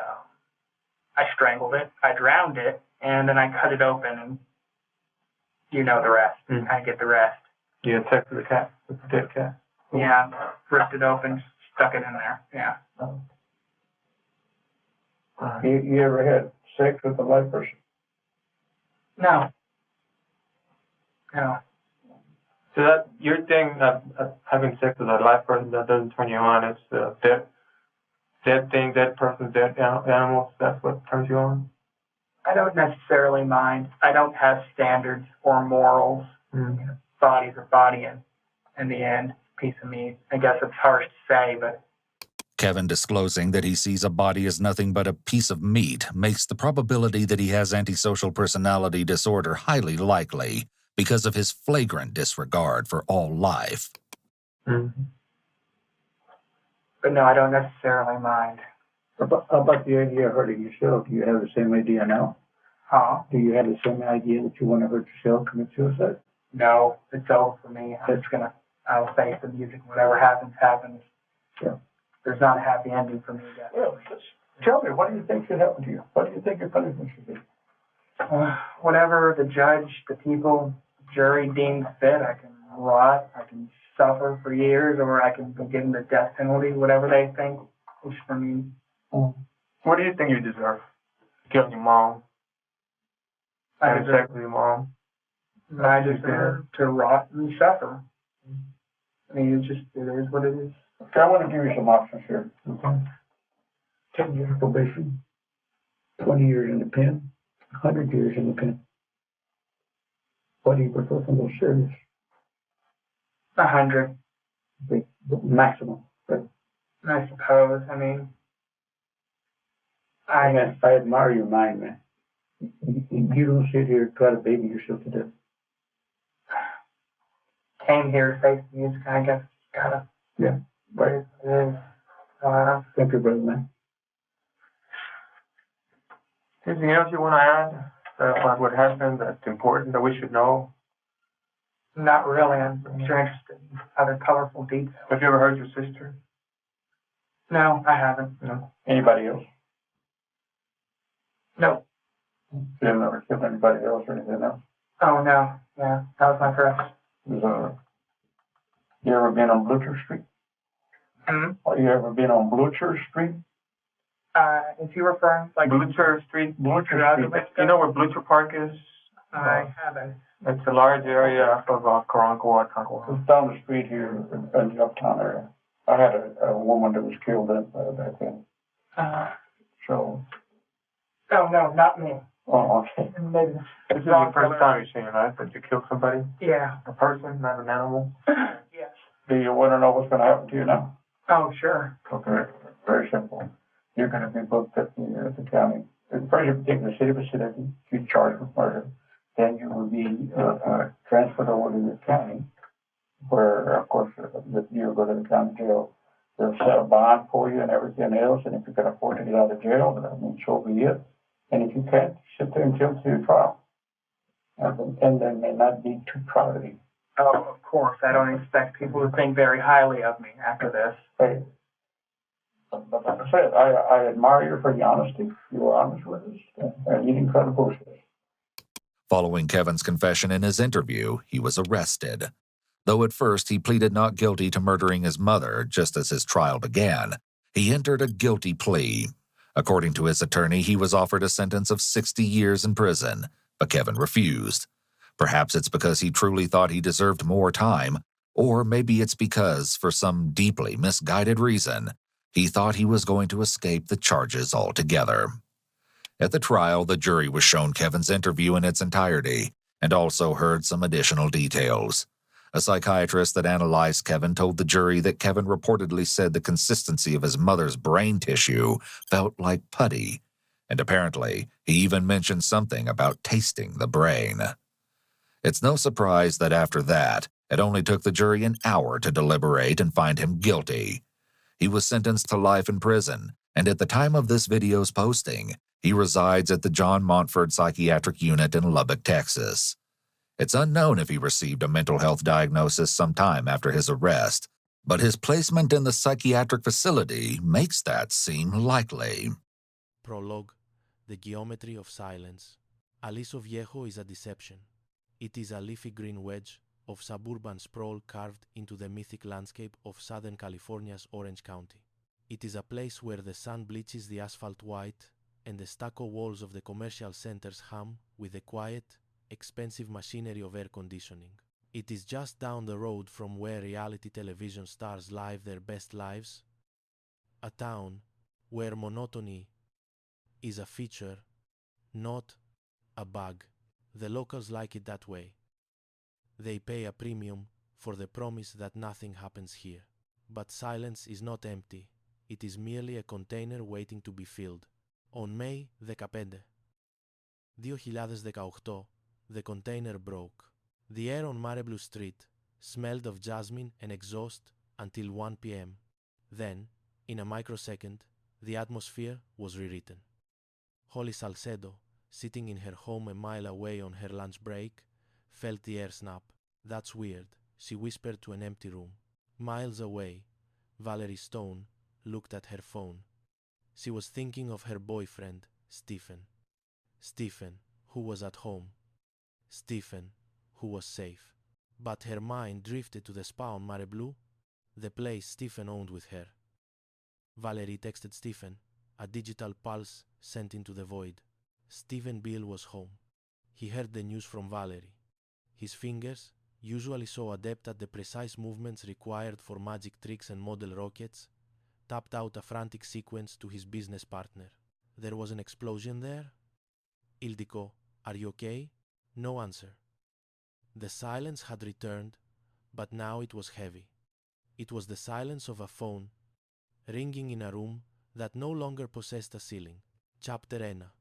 strangled it, I drowned it, and then I cut it open, and you know the rest. Mm-hmm. I get the rest. You had sex with the cat, with the dead cat. Yeah, ripped it open, stuck it in there. Yeah. You ever had sex with a live person? No. So that your thing, having sex with a live person, that doesn't turn you on. It's the dead thing, dead person, dead animals. That's what turns you on. I don't necessarily mind. I don't have standards or morals. Mm-hmm. Body's a body, and in the end, piece of meat. I guess it's harsh to say, but Kevin disclosing that he sees a body as nothing but a piece of meat makes the probability that he has antisocial personality disorder highly likely because of his flagrant disregard for all life. Mm-hmm. But no, I don't necessarily mind. How about the idea of hurting yourself? Do you have the same idea now? Huh? Do you have the same idea that you want to hurt yourself, commit suicide? No, it's over for me. I'll face the music. Whatever happens, happens. Yeah. There's not a happy ending for me yet. Well, just tell me, what do you think should happen to you? What do you think your punishment should be? Whatever the judge, the people, jury deems fit, I can rot, I can suffer for years, or I can be given the death penalty, whatever they think is for me. What do you think you deserve? Killing your mom? I Having sex with your mom? I deserve to rot and suffer. I mean, it is what it is. Okay, I want to give you some options here. Okay. 10 years probation, 20 years in the pen, 100 years in the pen. What do you prefer from those series? 100, The maximum. But I suppose. I mean, I admire your mind, man. You don't sit here and try to baby yourself to death. came here to face the music. I guess gotta. Yeah. Right. It is. Thank you, brother, man. Anything else you want to add about what happened that's important that we should know? Not really. I'm sure interested in other colorful details. Have you ever heard your sister? No, I haven't. No. Anybody else? No. You haven't ever killed anybody else or anything else? Oh, no. Yeah, that was my first. You ever been on Blucher Street? Mm-hmm. You ever been on Blucher Street? Is he referring like Blucher Street? Blucher Street. You know where Blucher Park is? I haven't. It's a large area of Karankawa. It's down the street here in the uptown area. I had a woman that was killed back then. So. Oh, no, not me. Oh, okay. Maybe. This is the first time you're seeing, right? That you killed somebody? Yeah. A person, not an animal? Yes. Do you want to know what's going to happen to you now? Oh, sure. Okay. Very simple. You're going to be booked at the county. First, you take the city vicinity. You're charged with murder. Then you will be transferred over to the county, where, of course, you'll go to the county jail. They'll set a bond for you and everything else. And if you can afford to get out of jail, then so be it. And if you can't, sit there until to your trial. And there may not be too proud of you. Oh, of course. I don't expect people to think very highly of me after this. Hey, but like I said, I admire you for your honesty. You were honest with us, and you didn't cut the bullshit. Following Kevin's confession in his interview, he was arrested. Though at first he pleaded not guilty to murdering his mother just as his trial began, he entered a guilty plea. According to his attorney, he was offered a sentence of 60 years in prison, but Kevin refused. Perhaps it's because he truly thought he deserved more time, or maybe it's because, for some deeply misguided reason, he thought he was going to escape the charges altogether. At the trial, the jury was shown Kevin's interview in its entirety and also heard some additional details. A psychiatrist that analyzed Kevin told the jury that Kevin reportedly said the consistency of his mother's brain tissue felt like putty, and apparently he even mentioned something about tasting the brain. It's no surprise that after that, it only took the jury an hour to deliberate and find him guilty. He was sentenced to life in prison, and at the time of this video's posting, he resides at the John Montford Psychiatric Unit in Lubbock, Texas. It's unknown if he received a mental health diagnosis sometime after his arrest, but his placement in the psychiatric facility makes that seem likely. Prologue: The Geometry of Silence. Aliso Viejo is a deception. It is a leafy green wedge of suburban sprawl carved into the mythic landscape of Southern California's Orange County. It is a place where the sun bleaches the asphalt white and the stucco walls of the commercial centers hum with the quiet, expensive machinery of air conditioning. It is just down the road from where reality television stars live their best lives. A town where monotony is a feature, not a bug. The locals like it that way. They pay a premium for the promise that nothing happens here. But silence is not empty. It is merely a container waiting to be filled. On May 15, 2018, the container broke. The air on Mareblu Street smelled of jasmine and exhaust until 1 p.m. Then, In a microsecond, the atmosphere was rewritten. Holly Salcedo, sitting in her home a mile away on her lunch break, felt the air snap. "That's weird," she whispered to an empty room. Miles away, Valerie Stone looked at her phone. She was thinking of her boyfriend, Stephen. Stephen, who was at home. Stephen, who was safe. But her mind drifted to the spa on Mare Blue, the place Stephen owned with her. Valerie texted Stephen, a digital pulse sent into the void. Stephen Bill was home. He heard the news from Valerie. His fingers, usually so adept at the precise movements required for magic tricks and model rockets, tapped out a frantic sequence to his business partner. "There was an explosion there?" "Ildiko, are you okay?" No answer. The silence had returned, but now it was heavy. It was the silence of a phone, ringing in a room that no longer possessed a ceiling. Chapter 1.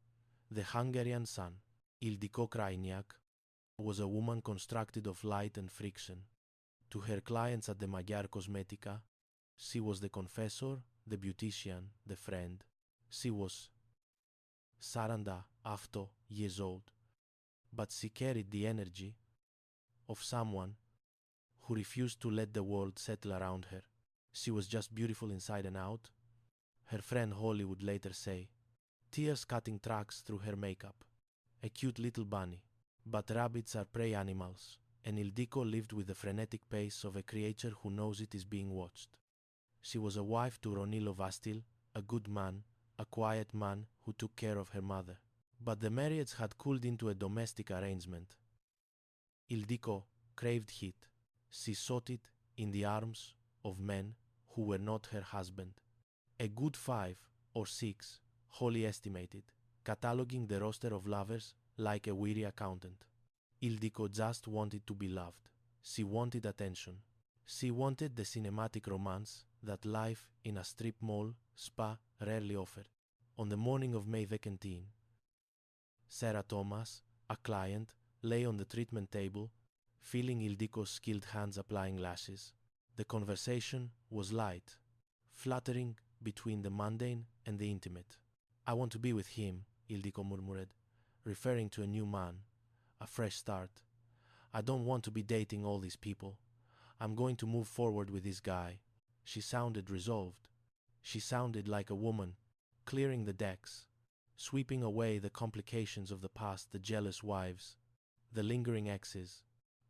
The Hungarian Sun. Ildiko Krajniak was a woman constructed of light and friction. To her clients at the Magyar Cosmetica, she was the confessor, the beautician, the friend. She was 48 years old, but she carried the energy of someone who refused to let the world settle around her. She was just beautiful inside and out, her friend Holly would later say, tears cutting tracks through her makeup. A cute little bunny. But rabbits are prey animals, and Ildiko lived with the frenetic pace of a creature who knows it is being watched. She was a wife to Ronilo Vastil, a good man, a quiet man who took care of her mother. But the marriage had cooled into a domestic arrangement. Ildiko craved heat. She sought it in the arms of men who were not her husband. A good 5 or 6, Holly estimated, cataloging the roster of lovers like a weary accountant. Ildiko just wanted to be loved. She wanted attention. She wanted the cinematic romance that life in a strip mall spa rarely offered. On the morning of May 17, Sarah Thomas, a client, lay on the treatment table, feeling Ildiko's skilled hands applying lashes. The conversation was light, fluttering between the mundane and the intimate. "I want to be with him," Ildiko murmured, referring to a new man, a fresh start. "I don't want to be dating all these people. I'm going to move forward with this guy." She sounded resolved. She sounded like a woman, clearing the decks, sweeping away the complications of the past, the jealous wives, the lingering exes,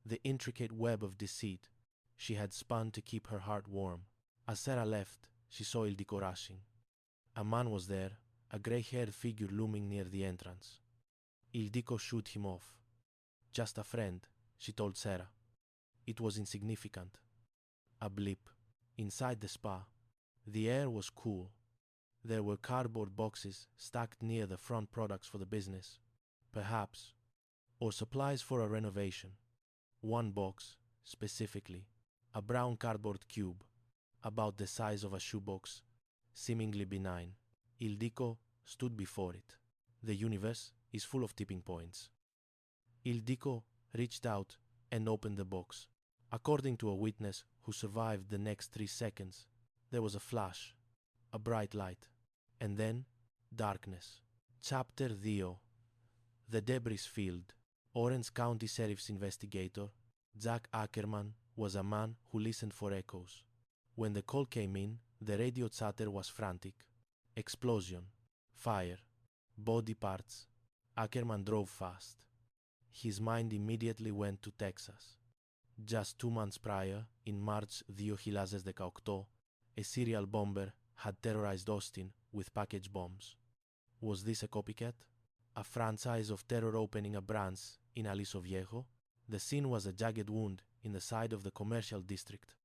the intricate web of deceit she had spun to keep her heart warm. As Sarah left, she saw Ildiko rushing. A man was there, a gray-haired figure looming near the entrance. Ildiko shooed him off. "Just a friend," she told Sarah. It was insignificant. A blip. Inside the spa, the air was cool. There were cardboard boxes stacked near the front products for the business, perhaps, or supplies for a renovation. One box, specifically, a brown cardboard cube, about the size of a shoebox, seemingly benign. Ildiko stood before it. The universe is full of tipping points. Ildiko reached out and opened the box. According to a witness who survived the next 3 seconds, there was a flash, a bright light, and then darkness. Chapter 2. The debris field. Orange County Sheriff's investigator, Jack Ackerman, was a man who listened for echoes. When the call came in, the radio chatter was frantic. Explosion, fire, body parts. Ackerman drove fast. His mind immediately went to Texas. Just 2 months prior, in March 2018, a serial bomber had terrorized Austin with package bombs. Was this a copycat? A franchise of terror opening a branch in Aliso Viejo? The scene was a jagged wound in the side of the commercial district.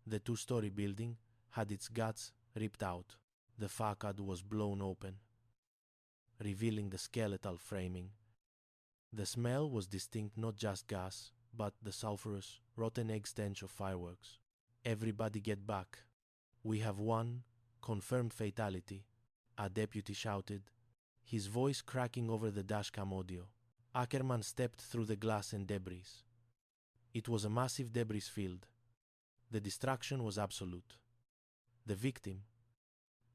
The 2-story building had its guts ripped out. The facade was blown open, revealing the skeletal framing. The smell was distinct, not just gas, but the sulfurous, rotten egg stench of fireworks. "Everybody get back. We have one confirmed fatality," a deputy shouted, his voice cracking over the dashcam audio. Ackerman stepped through the glass and debris. It was a massive debris field. The destruction was absolute. The victim,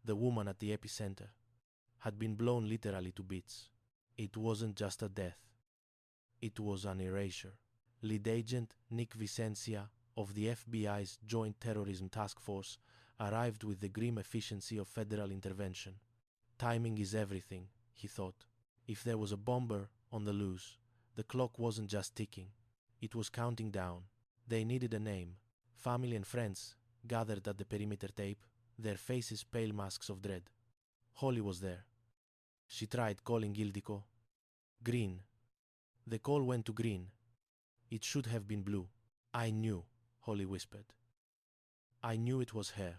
the woman at the epicenter, had been blown literally to bits. It wasn't just a death. It was an erasure. Lead agent Nick Vicencia of the FBI's Joint Terrorism Task Force arrived with the grim efficiency of federal intervention. Timing is everything, he thought. If there was a bomber on the loose, the clock wasn't just ticking. It was counting down. They needed a name. Family and friends gathered at the perimeter tape, their faces pale masks of dread. Holly was there. She tried calling Ildiko. Green. The call went to green. It should have been blue. I knew, Holly whispered. I knew it was her.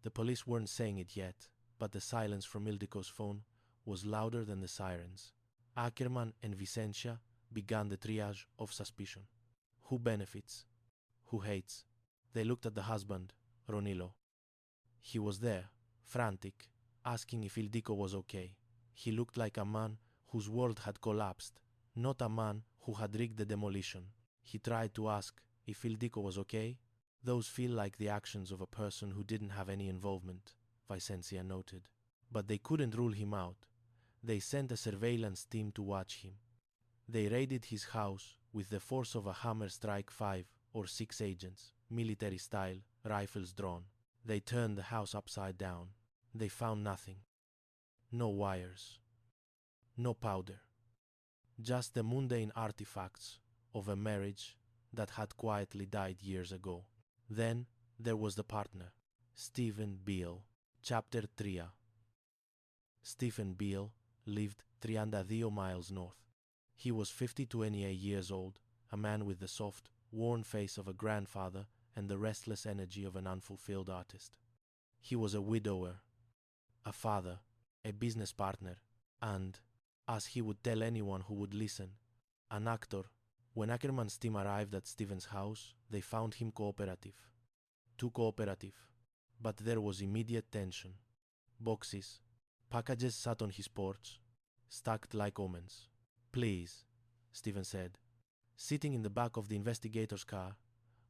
The police weren't saying it yet, but the silence from Ildiko's phone was louder than the sirens. Ackerman and Vicencia began the triage of suspicion. Who benefits? Who hates? They looked at the husband, Ronilo. He was there, frantic, asking if Ildiko was okay. He looked like a man whose world had collapsed, not a man who had rigged the demolition. He tried to ask if Ildiko was okay. Those feel like the actions of a person who didn't have any involvement, Vicencia noted. But they couldn't rule him out. They sent a surveillance team to watch him. They raided his house with the force of a Hammer Strike 5 or 6 agents, military style, rifles drawn. They turned the house upside down. They found nothing. No wires. No powder. Just the mundane artifacts of a marriage that had quietly died years ago. Then there was the partner, Stephen Beale. Chapter 3. Stephen Beale lived 32 miles north. He was 28 years old, a man with the soft, worn face of a grandfather and the restless energy of an unfulfilled artist. He was a widower, a father, a business partner, and, as he would tell anyone who would listen, an actor. When Ackerman's team arrived at Stephen's house, they found him cooperative. Too cooperative. But there was immediate tension. Boxes, packages sat on his porch, stacked like omens. Please, Stephen said. Sitting in the back of the investigator's car,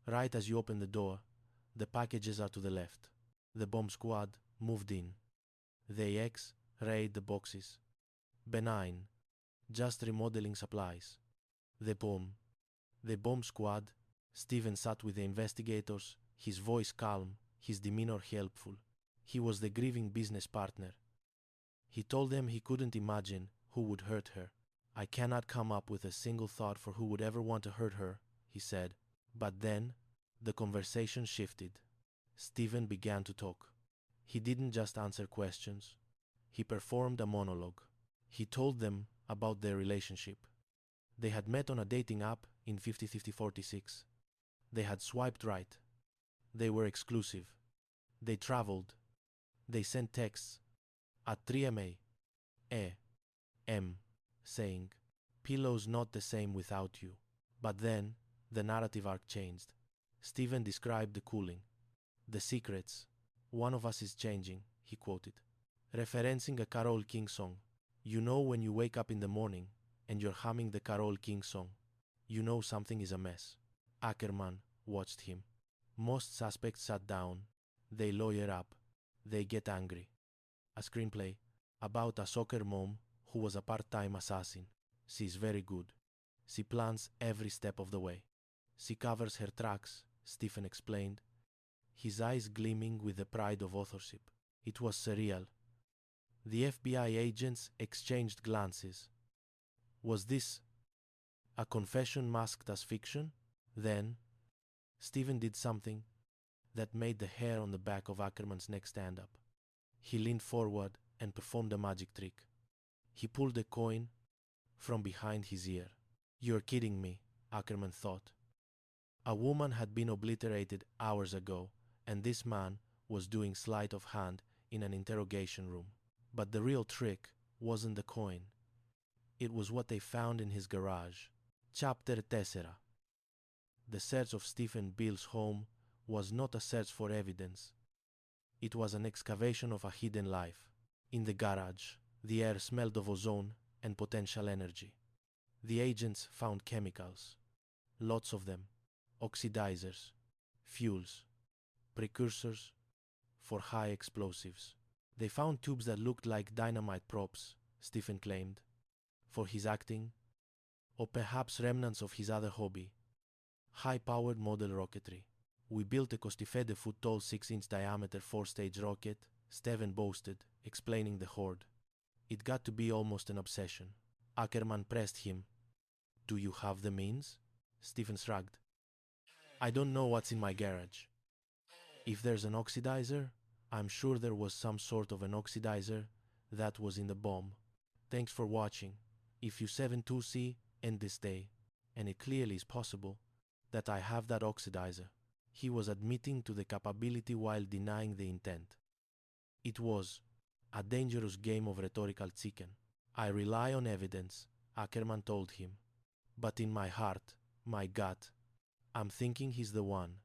right as you open the door, the packages are to the left. The bomb squad moved in. They X-rayed the boxes. Benign, just remodeling supplies. The bomb squad. Stephen sat with the investigators, his voice calm, his demeanor helpful. He was the grieving business partner. He told them he couldn't imagine who would hurt her. I cannot come up with a single thought for who would ever want to hurt her, he said. But then, the conversation shifted. Stephen began to talk. He didn't just answer questions. He performed a monologue. He told them about their relationship. They had met on a dating app in 50-50-46. They had swiped right. They were exclusive. They traveled. They sent texts. At 3 a.m. saying, "Pillow's not the same without you." But then, the narrative arc changed. Stephen described the cooling. The secrets. One of us is changing, he quoted. Referencing a Carole King song. You know when you wake up in the morning and you're humming the Carole King song. You know something is amiss. Ackerman watched him. Most suspects sat down. They lawyer up. They get angry. A screenplay about a soccer mom who was a part-time assassin. She's very good. She plans every step of the way. She covers her tracks, Stephen explained, his eyes gleaming with the pride of authorship. It was surreal. The FBI agents exchanged glances. Was this a confession masked as fiction? Then, Stephen did something that made the hair on the back of Ackerman's neck stand up. He leaned forward and performed a magic trick. He pulled a coin from behind his ear. You're kidding me, Ackerman thought. A woman had been obliterated hours ago, and this man was doing sleight of hand in an interrogation room. But the real trick wasn't the coin. It was what they found in his garage. Chapter 10. The search of Stephen Beale's home was not a search for evidence. It was an excavation of a hidden life. In the garage, the air smelled of ozone and potential energy. The agents found chemicals. Lots of them. Oxidizers, fuels, precursors for high explosives. They found tubes that looked like dynamite props, Stephen claimed, for his acting, or perhaps remnants of his other hobby, high-powered model rocketry. We built a Costifede-foot-tall 6-inch diameter 4-stage rocket, Stephen boasted, explaining the hoard. It got to be almost an obsession. Ackerman pressed him. Do you have the means? Stephen shrugged. I don't know what's in my garage. If there's an oxidizer, I'm sure there was some sort of an oxidizer that was in the bomb. Thanks for watching. If you 72C end this day, and it clearly is possible, that I have that oxidizer. He was admitting to the capability while denying the intent. It was a dangerous game of rhetorical chicken. I rely on evidence, Ackerman told him. But in my heart, my gut, I'm thinking he's the one.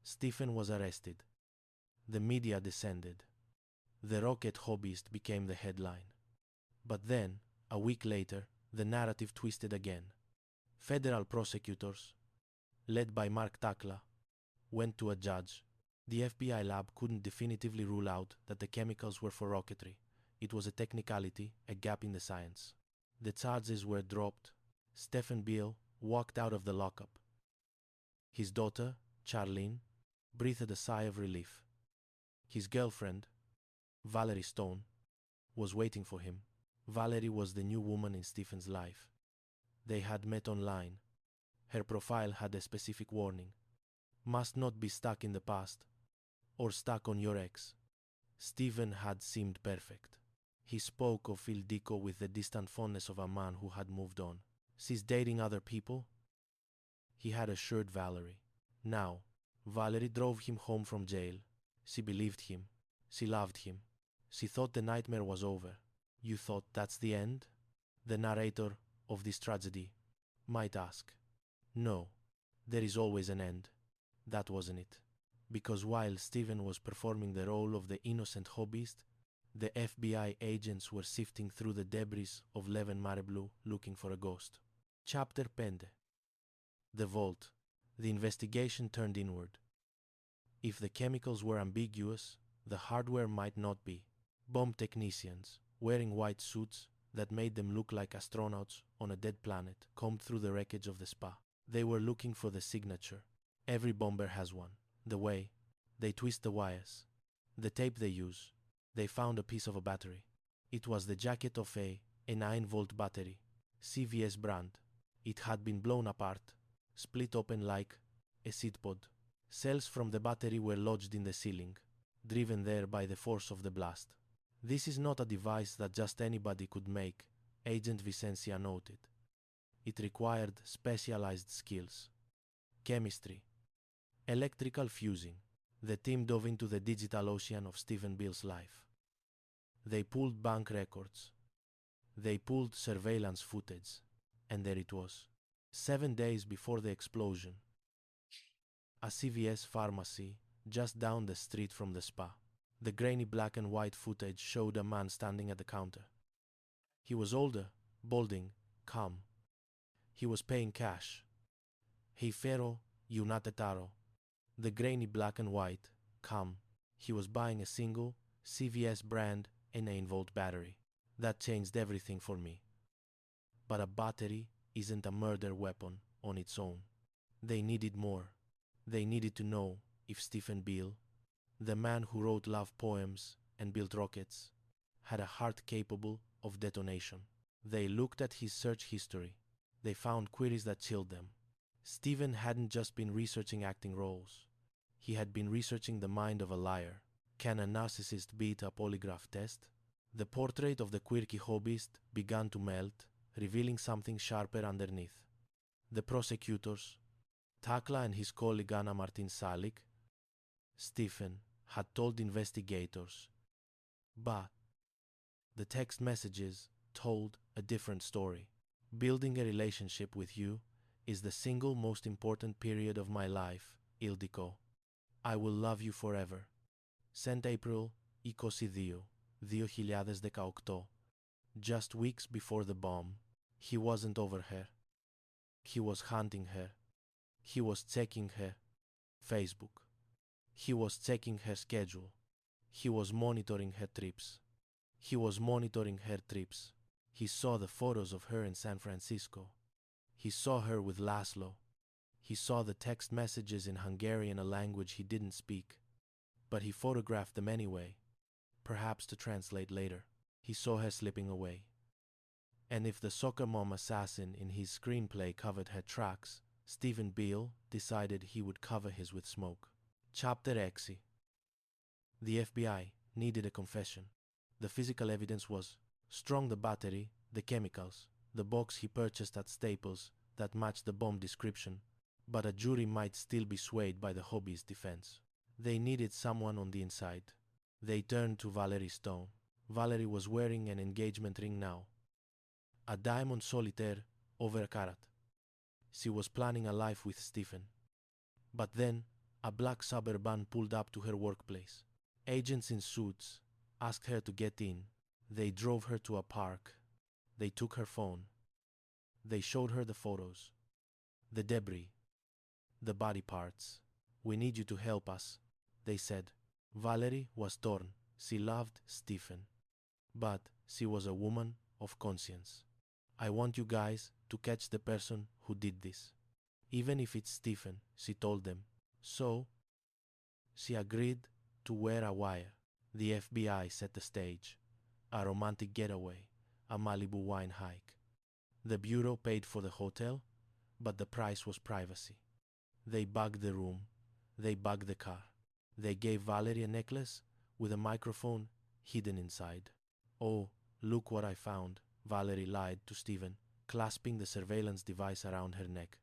Stephen was arrested. The media descended. The rocket hobbyist became the headline. But then, a week later, the narrative twisted again. Federal prosecutors, led by Mark Takla, went to a judge. The FBI lab couldn't definitively rule out that the chemicals were for rocketry. It was a technicality, a gap in the science. The charges were dropped. Stephen Beale walked out of the lockup. His daughter, Charlene, breathed a sigh of relief. His girlfriend, Valerie Stone, was waiting for him. Valerie was the new woman in Stephen's life. They had met online. Her profile had a specific warning. Must not be stuck in the past, or stuck on your ex. Stephen had seemed perfect. He spoke of Ildiko with the distant fondness of a man who had moved on. She's dating other people? He had assured Valerie. Now, Valerie drove him home from jail. She believed him. She loved him. She thought the nightmare was over. You thought that's the end? The narrator of this tragedy might ask. No, there is always an end. That wasn't it. Because while Stephen was performing the role of the innocent hobbyist, the FBI agents were sifting through the debris of Leven Mareblu looking for a ghost. Chapter Pende. The vault. The investigation turned inward. If the chemicals were ambiguous, the hardware might not be. Bomb technicians, wearing white suits that made them look like astronauts on a dead planet, combed through the wreckage of the spa. They were looking for the signature. Every bomber has one. The way they twist the wires, the tape they use. They found a piece of a battery. It was the jacket of a 9-volt battery, CVS brand. It had been blown apart, split open like a seed pod. Cells from the battery were lodged in the ceiling, driven there by the force of the blast. This is not a device that just anybody could make, Agent Vicencia noted. It required specialized skills. Chemistry. Electrical fusing. The team dove into the digital ocean of Stephen Beale's life. They pulled bank records. They pulled surveillance footage. And there it was. 7 days before the explosion. A CVS pharmacy just down the street from the spa. The grainy black and white footage showed a man standing at the counter. He was older, balding, calm. He was paying cash. Hey Fero, Unatetaro. The grainy black and white, calm. He was buying a single CVS brand 9-volt battery. That changed everything for me. But a battery isn't a murder weapon on its own. They needed more. They needed to know if Stephen Beale, the man who wrote love poems and built rockets, had a heart capable of detonation. They looked at his search history. They found queries that chilled them. Stephen hadn't just been researching acting roles. He had been researching the mind of a liar. Can a narcissist beat a polygraph test? The portrait of the quirky hobbyist began to melt, revealing something sharper underneath. The prosecutors, Takla and his colleague Anna Martin Salik, Stephen, had told investigators. But the text messages told a different story. Building a relationship with you is the single most important period of my life, Ildiko. I will love you forever. Sent April 22, 2018. Just weeks before the bomb, he wasn't over her. He was hunting her. He was checking her Facebook. He was checking her schedule. He was monitoring her trips. He was monitoring her trips. He saw the photos of her in San Francisco. He saw her with Laszlo. He saw the text messages in Hungarian, a language he didn't speak. But he photographed them anyway, perhaps to translate later. He saw her slipping away. And if the soccer mom assassin in his screenplay covered her tracks, Stephen Beale decided he would cover his with smoke. Chapter 6. The FBI needed a confession. The physical evidence was strong: the battery, the chemicals, the box he purchased at Staples that matched the bomb description, but a jury might still be swayed by the hobby's defense. They needed someone on the inside. They turned to Valerie Stone. Valerie was wearing an engagement ring now, a diamond solitaire over a carat. She was planning a life with Stephen. But then, a black Suburban pulled up to her workplace. Agents in suits asked her to get in. They drove her to a park. They took her phone. They showed her the photos, the debris, the body parts. "We need you to help us," they said. Valerie was torn. She loved Stephen, but she was a woman of conscience. "I want you guys to catch the person who did this, even if it's Stephen," she told them. So, she agreed to wear a wire. The FBI set the stage. A romantic getaway, a Malibu wine hike. The bureau paid for the hotel, but the price was privacy. They bugged the room. They bugged the car. They gave Valerie a necklace with a microphone hidden inside. "Oh, look what I found," Valerie lied to Stephen, clasping the surveillance device around her neck.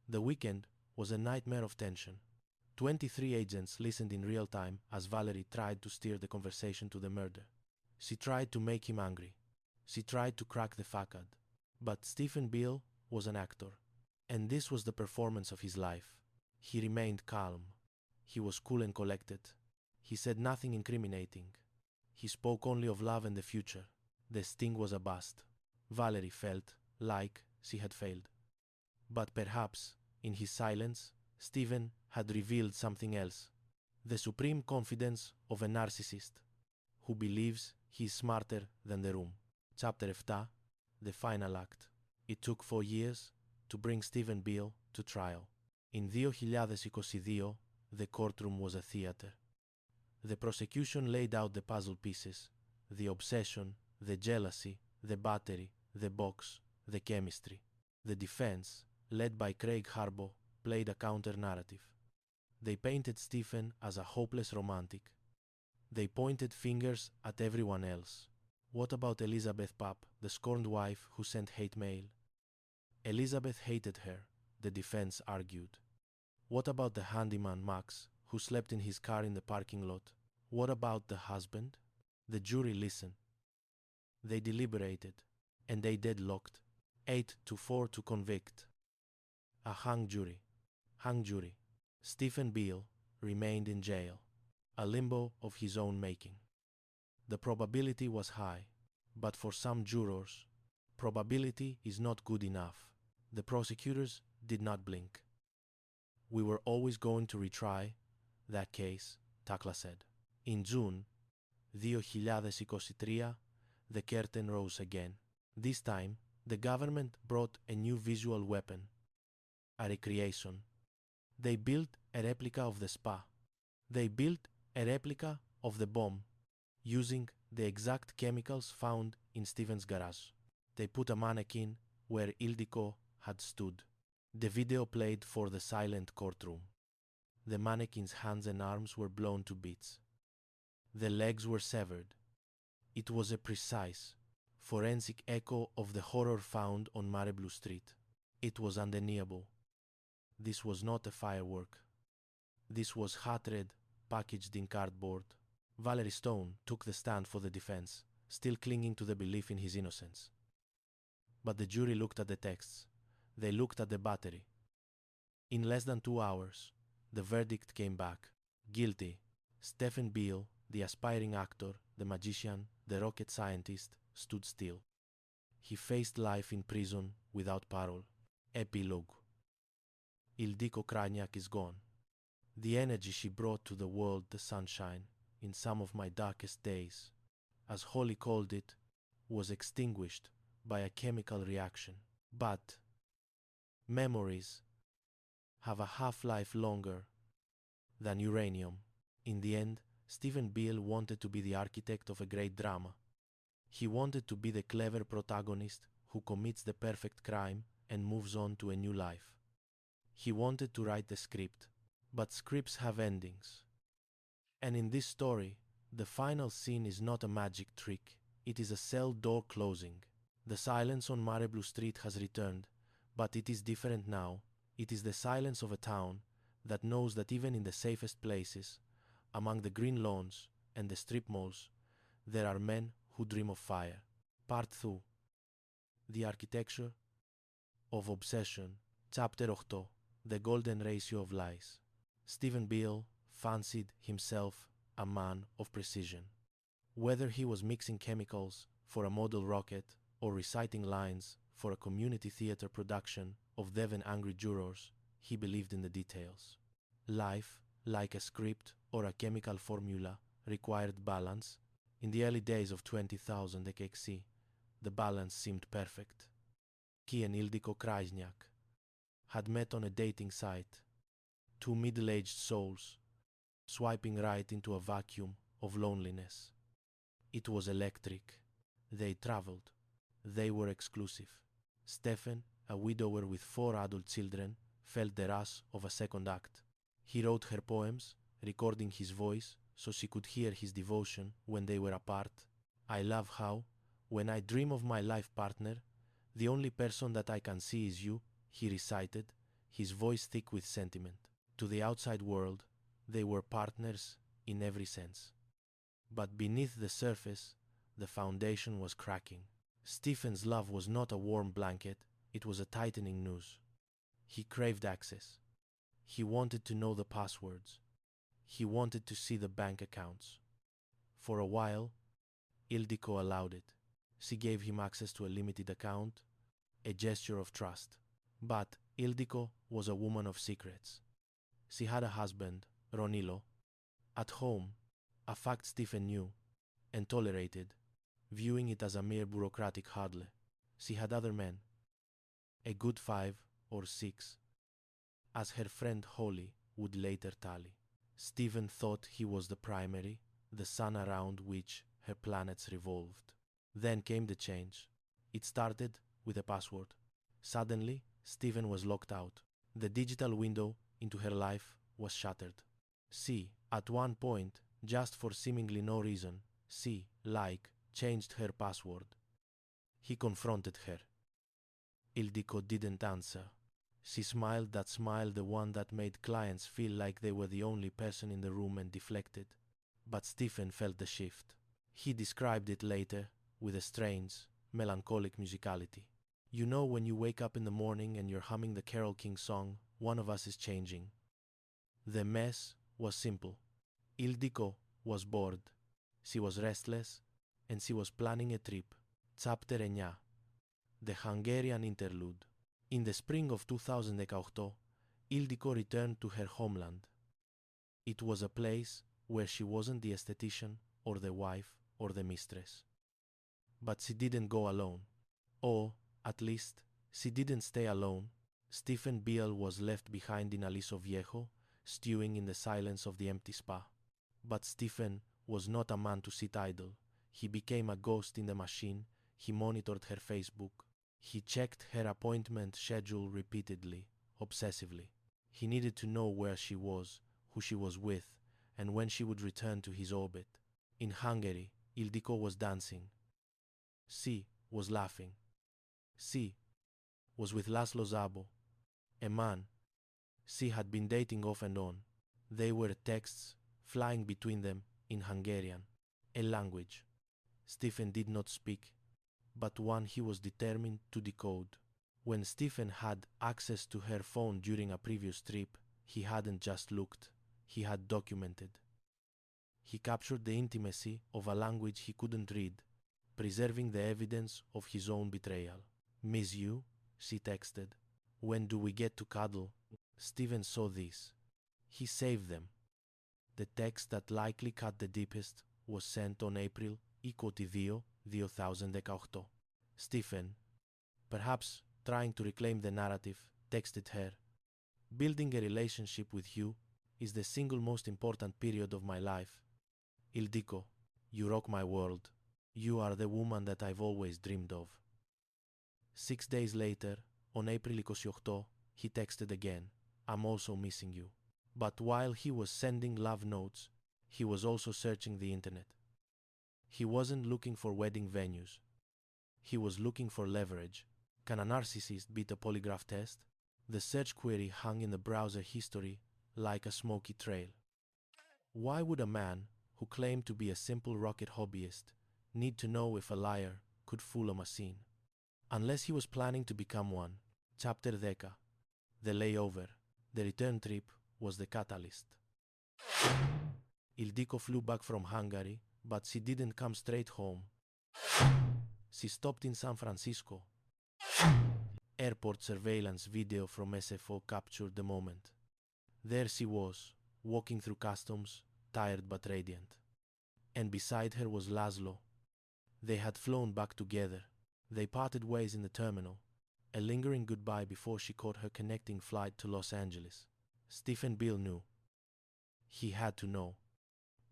The weekend was a nightmare of tension. 23 agents listened in real time as Valerie tried to steer the conversation to the murder. She tried to make him angry. She tried to crack the facade. But Stephen Beale was an actor, and this was the performance of his life. He remained calm. He was cool and collected. He said nothing incriminating. He spoke only of love and the future. The sting was a bust. Valerie felt like she had failed. But perhaps, in his silence, Stephen had revealed something else. The supreme confidence of a narcissist who believes he is smarter than the room. Chapter 7. The final act. It took 4 years to bring Stephen Beale to trial. In 2022, the courtroom was a theater. The prosecution laid out the puzzle pieces: the obsession, the jealousy, the battery, the box, the chemistry. The defense, led by Craig Harbaugh, played a counter-narrative. They painted Stephen as a hopeless romantic. They pointed fingers at everyone else. What about Elizabeth Papp, the scorned wife who sent hate mail? Elizabeth hated her, the defense argued. What about the handyman Max, who slept in his car in the parking lot? What about the husband? The jury listened. They deliberated, and they deadlocked. 8-4 to convict. A hung jury. Hung jury. Stephen Beale remained in jail, a limbo of his own making. The probability was high, but for some jurors, probability is not good enough. The prosecutors did not blink. "We were always going to retry that case," Takla said. In June 2023, the curtain rose again. This time, the government brought a new visual weapon, a recreation. They built a replica of the spa. They built a replica of the bomb, using the exact chemicals found in Stephen's garage. They put a mannequin where Ildiko had stood. The video played for the silent courtroom. The mannequin's hands and arms were blown to bits. The legs were severed. It was a precise, forensic echo of the horror found on Mareblu Street. It was undeniable. This was not a firework. This was hot red, packaged in cardboard. Valerie Stone took the stand for the defense, still clinging to the belief in his innocence. But the jury looked at the texts. They looked at the battery. In less than 2 hours, the verdict came back. Guilty. Stephen Beale, the aspiring actor, the magician, the rocket scientist, stood still. He faced life in prison without parole. Epilogue. Ildiko Krajniak is gone. The energy she brought to the world, the sunshine, in some of my darkest days, as Holly called it, was extinguished by a chemical reaction. But memories have a half-life longer than uranium. In the end, Stephen Beale wanted to be the architect of a great drama. He wanted to be the clever protagonist who commits the perfect crime and moves on to a new life. He wanted to write the script, but scripts have endings. And in this story, the final scene is not a magic trick, it is a cell door closing. The silence on Mareblu Street has returned, but it is different now. It is the silence of a town that knows that even in the safest places, among the green lawns and the strip malls, there are men who dream of fire. Part 2. The Architecture of Obsession. Chapter 8. The Golden Ratio of Lies. Stephen Beale fancied himself a man of precision. Whether he was mixing chemicals for a model rocket or reciting lines for a community theater production of Dev and Angry Jurors, he believed in the details. Life, like a script or a chemical formula, required balance. In the early days of 20,000 XC, the balance seemed perfect. He and Ildiko Krajniak had met on a dating site, two middle-aged souls swiping right into a vacuum of loneliness. It was electric. They traveled. They were exclusive. Stefan, a widower with 4 adult children, felt the rush of a second act. He wrote her poems, recording his voice so she could hear his devotion when they were apart. I love how, when I dream of my life partner, the only person that I can see is you, he recited, his voice thick with sentiment. To the outside world, they were partners in every sense. But beneath the surface, the foundation was cracking. Stephen's love was not a warm blanket, it was a tightening noose. He craved access. He wanted to know the passwords. He wanted to see the bank accounts. For a while, Ildiko allowed it. She gave him access to a limited account, a gesture of trust. But Ildiko was a woman of secrets. She had a husband, Ronilo, at home, a fact Stephen knew and tolerated, viewing it as a mere bureaucratic hurdle. She had other men, a good 5 or 6, as her friend Holly would later tally. Stephen thought he was the primary, the sun around which her planets revolved. Then came the change. It started with a password. Suddenly, Stephen was locked out. The digital window into her life was shattered. She, at one point, just for seemingly no reason, changed her password. He confronted her. Ildiko didn't answer. She smiled that smile, the one that made clients feel like they were the only person in the room, and deflected. But Stephen felt the shift. He described it later with a strange, melancholic musicality. You know when you wake up in the morning and you're humming the Carole King song, "One of Us is Changing." The mess was simple. Ildiko was bored. She was restless, and she was planning a trip. Chapter 9. The Hungarian Interlude. In the spring of 2018, Ildiko returned to her homeland. It was a place where she wasn't the esthetician or the wife or the mistress. But she didn't go alone. Or, at least, she didn't stay alone. Stephen Beale was left behind in Aliso Viejo, stewing in the silence of the empty spa. But Stephen was not a man to sit idle. He became a ghost in the machine. He monitored her Facebook. He checked her appointment schedule repeatedly, obsessively. He needed to know where she was, who she was with, and when she would return to his orbit. In Hungary, Ildiko was dancing. She was laughing. She was with Laszlo Szabo, a man she had been dating off and on. They were texts flying between them in Hungarian, a language Stephen did not speak, but one he was determined to decode. When Stephen had access to her phone during a previous trip, he hadn't just looked, he had documented. He captured the intimacy of a language he couldn't read, preserving the evidence of his own betrayal. "Miss you?" she texted. "When do we get to cuddle?" Stephen saw this. He saved them. The text that likely cut the deepest was sent on April 22, 2018. Stephen, perhaps trying to reclaim the narrative, texted her, "Building a relationship with you is the single most important period of my life. Ildiko, you rock my world. You are the woman that I've always dreamed of." 6 days later, on April 28, he texted again, "I'm also missing you." But while he was sending love notes, he was also searching the internet. He wasn't looking for wedding venues. He was looking for leverage. Can a narcissist beat a polygraph test? The search query hung in the browser history like a smoky trail. Why would a man who claimed to be a simple rocket hobbyist need to know if a liar could fool a machine? Unless he was planning to become one. Chapter 10. The layover. The return trip was the catalyst. Ildiko flew back from Hungary, but she didn't come straight home. She stopped in San Francisco. Airport surveillance video from SFO captured the moment. There she was, walking through customs, tired but radiant. And beside her was Laszlo. They had flown back together. They parted ways in the terminal, a lingering goodbye before she caught her connecting flight to Los Angeles. Stephen Bill knew. He had to know.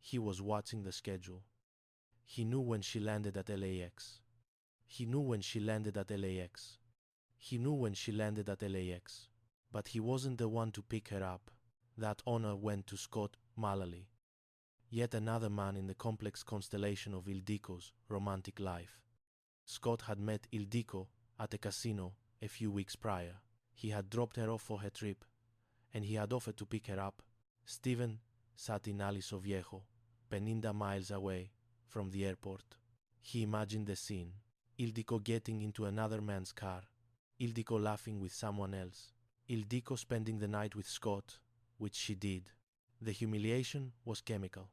He was watching the schedule. He knew when she landed at LAX. He knew when she landed at LAX. He knew when she landed at LAX. But he wasn't the one to pick her up. That honor went to Scott Mullally. Yet another man in the complex constellation of Ildiko's romantic life. Scott had met Ildiko at a casino a few weeks prior. He had dropped her off for her trip, and he had offered to pick her up. Stephen sat in Aliso Viejo, 50 miles away from the airport. He imagined the scene. Ildiko getting into another man's car. Ildiko laughing with someone else. Ildiko spending the night with Scott, which she did. The humiliation was chemical.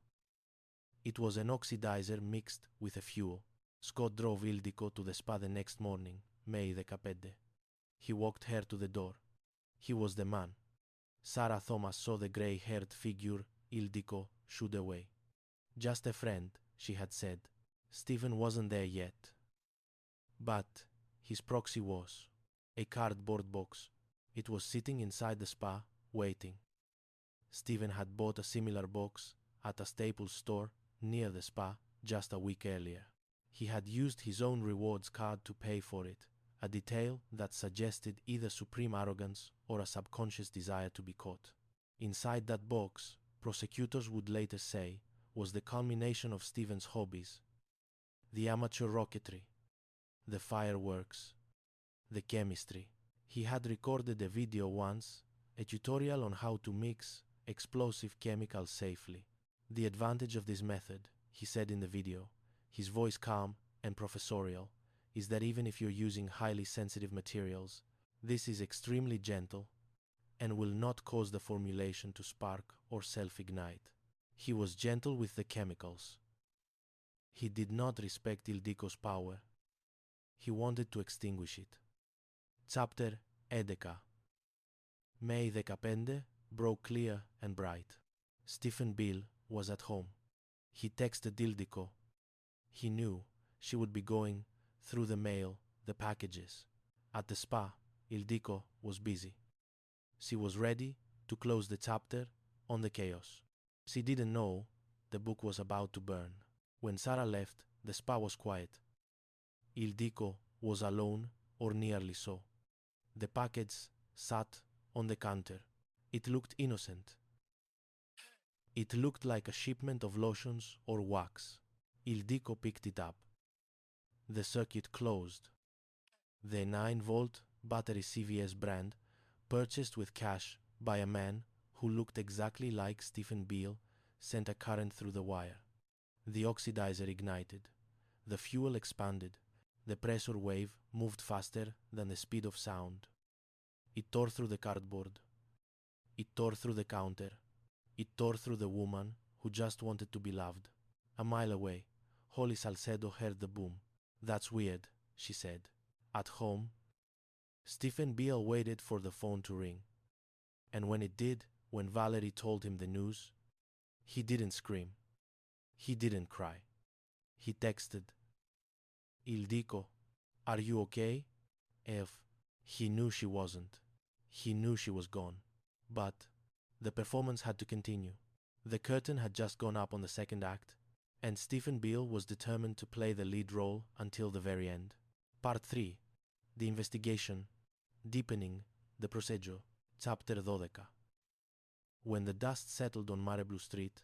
It was an oxidizer mixed with a fuel. Scott drove Ildiko to the spa the next morning, May the Capede. He walked her to the door. He was the man. Sarah Thomas saw the grey-haired figure Ildiko shooed away. Just a friend, she had said. Stephen wasn't there yet. But his proxy was. A cardboard box. It was sitting inside the spa, waiting. Stephen had bought a similar box at a Staples store near the spa just a week earlier. He had used his own rewards card to pay for it, a detail that suggested either supreme arrogance or a subconscious desire to be caught. Inside that box, prosecutors would later say, was the culmination of Stephen's hobbies. The amateur rocketry, the fireworks, the chemistry. He had recorded a video once, a tutorial on how to mix explosive chemicals safely. The advantage of this method, he said in the video, his voice calm and professorial, is that even if you're using highly sensitive materials, this is extremely gentle and will not cause the formulation to spark or self-ignite. He was gentle with the chemicals. He did not respect Ildiko's power. He wanted to extinguish it. Chapter 11. May the Capende broke clear and bright. Stephen Bill was at home. He texted Ildiko. He knew she would be going through the mail, the packages. At the spa, Ildiko was busy. She was ready to close the chapter on the chaos. She didn't know the book was about to burn. When Sarah left, the spa was quiet. Ildiko was alone, or nearly so. The package sat on the counter. It looked innocent. It looked like a shipment of lotions or wax. Ildiko picked it up. The circuit closed. The 9-volt battery CVS brand, purchased with cash by a man who looked exactly like Stephen Beale, sent a current through the wire. The oxidizer ignited. The fuel expanded. The pressure wave moved faster than the speed of sound. It tore through the cardboard. It tore through the counter. It tore through the woman who just wanted to be loved. A mile away, Holly Salcedo heard the boom. "That's weird," she said. At home, Stephen Beale waited for the phone to ring. And when it did, when Valerie told him the news, He didn't scream. He didn't cry. He texted, Ildiko, are you okay? He knew she wasn't. He knew she was gone. But the performance had to continue. The curtain had just gone up on the second act, and Stephen Beale was determined to play the lead role until the very end. Part 3. The Investigation. Deepening the Proseggio. Chapter 12. When the dust settled on Mareblu Street,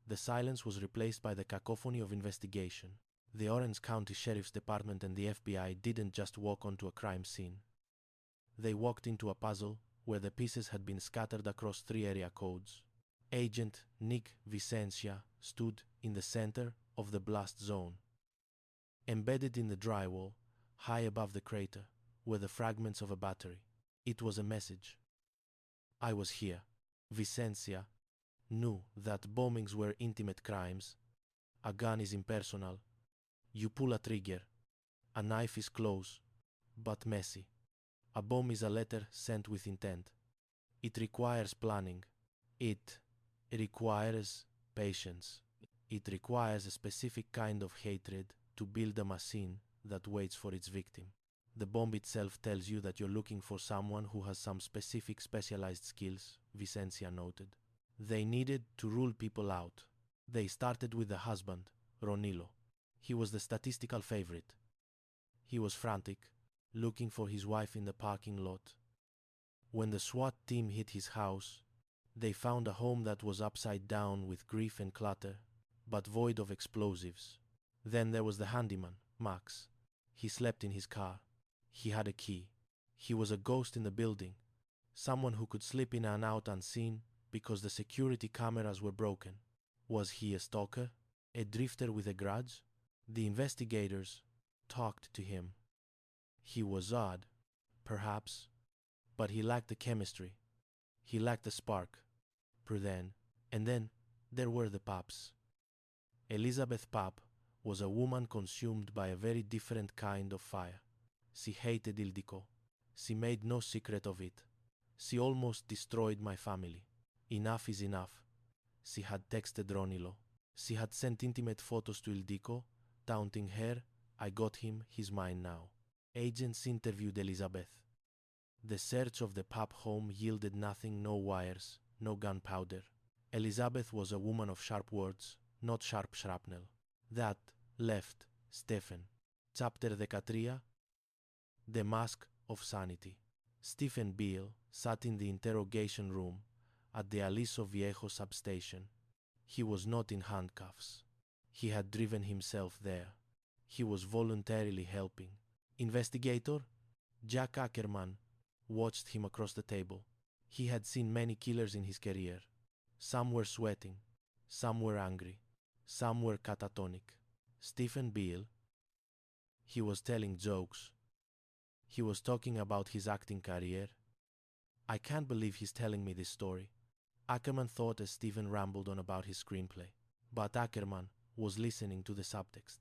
the silence was replaced by the cacophony of investigation. The Orange County Sheriff's Department and the FBI didn't just walk onto a crime scene. They walked into a puzzle where the pieces had been scattered across 3 area codes. Agent Nick Vicencia stood in the center of the blast zone. Embedded in the drywall, high above the crater, were the fragments of a battery. It was a message. I was here. Vicencia knew that bombings were intimate crimes. A gun is impersonal. You pull a trigger. A knife is close, but messy. A bomb is a letter sent with intent. It requires planning. It requires patience. It requires a specific kind of hatred to build a machine that waits for its victim. The bomb itself tells you that you're looking for someone who has some specific specialized skills, Vicencia noted. They needed to rule people out. They started with the husband, Ronilo. He was the statistical favorite. He was frantic, looking for his wife in the parking lot. When the SWAT team hit his house, they found a home that was upside down with grief and clutter, but void of explosives. Then there was the handyman, Max. He slept in his car. He had a key. He was a ghost in the building, someone who could slip in and out unseen because the security cameras were broken. Was he a stalker? A drifter with a grudge? The investigators talked to him. He was odd, perhaps, but he lacked the chemistry. He lacked the spark. Pruden. And then there were the Paps. Elizabeth Papp was a woman consumed by a very different kind of fire. She hated Ildiko. She made no secret of it. She almost destroyed my family. Enough is enough. She had texted Ronilo. She had sent intimate photos to Ildiko, taunting her, I got him, he's mine now. Agents interviewed Elizabeth. The search of the Papp home yielded nothing, no wires, no gunpowder. Elizabeth was a woman of sharp words, not sharp shrapnel. That left Stephen. Chapter 13. The Mask of Sanity. Stephen Beale sat in the interrogation room at the Aliso Viejo substation. He was not in handcuffs. He had driven himself there. He was voluntarily helping. Investigator Jack Ackerman watched him across the table. He had seen many killers in his career. Some were sweating, some were angry, some were catatonic. Stephen Beale, he was telling jokes. He was talking about his acting career. I can't believe he's telling me this story. Ackerman thought as Stephen rambled on about his screenplay. But Ackerman was listening to the subtext.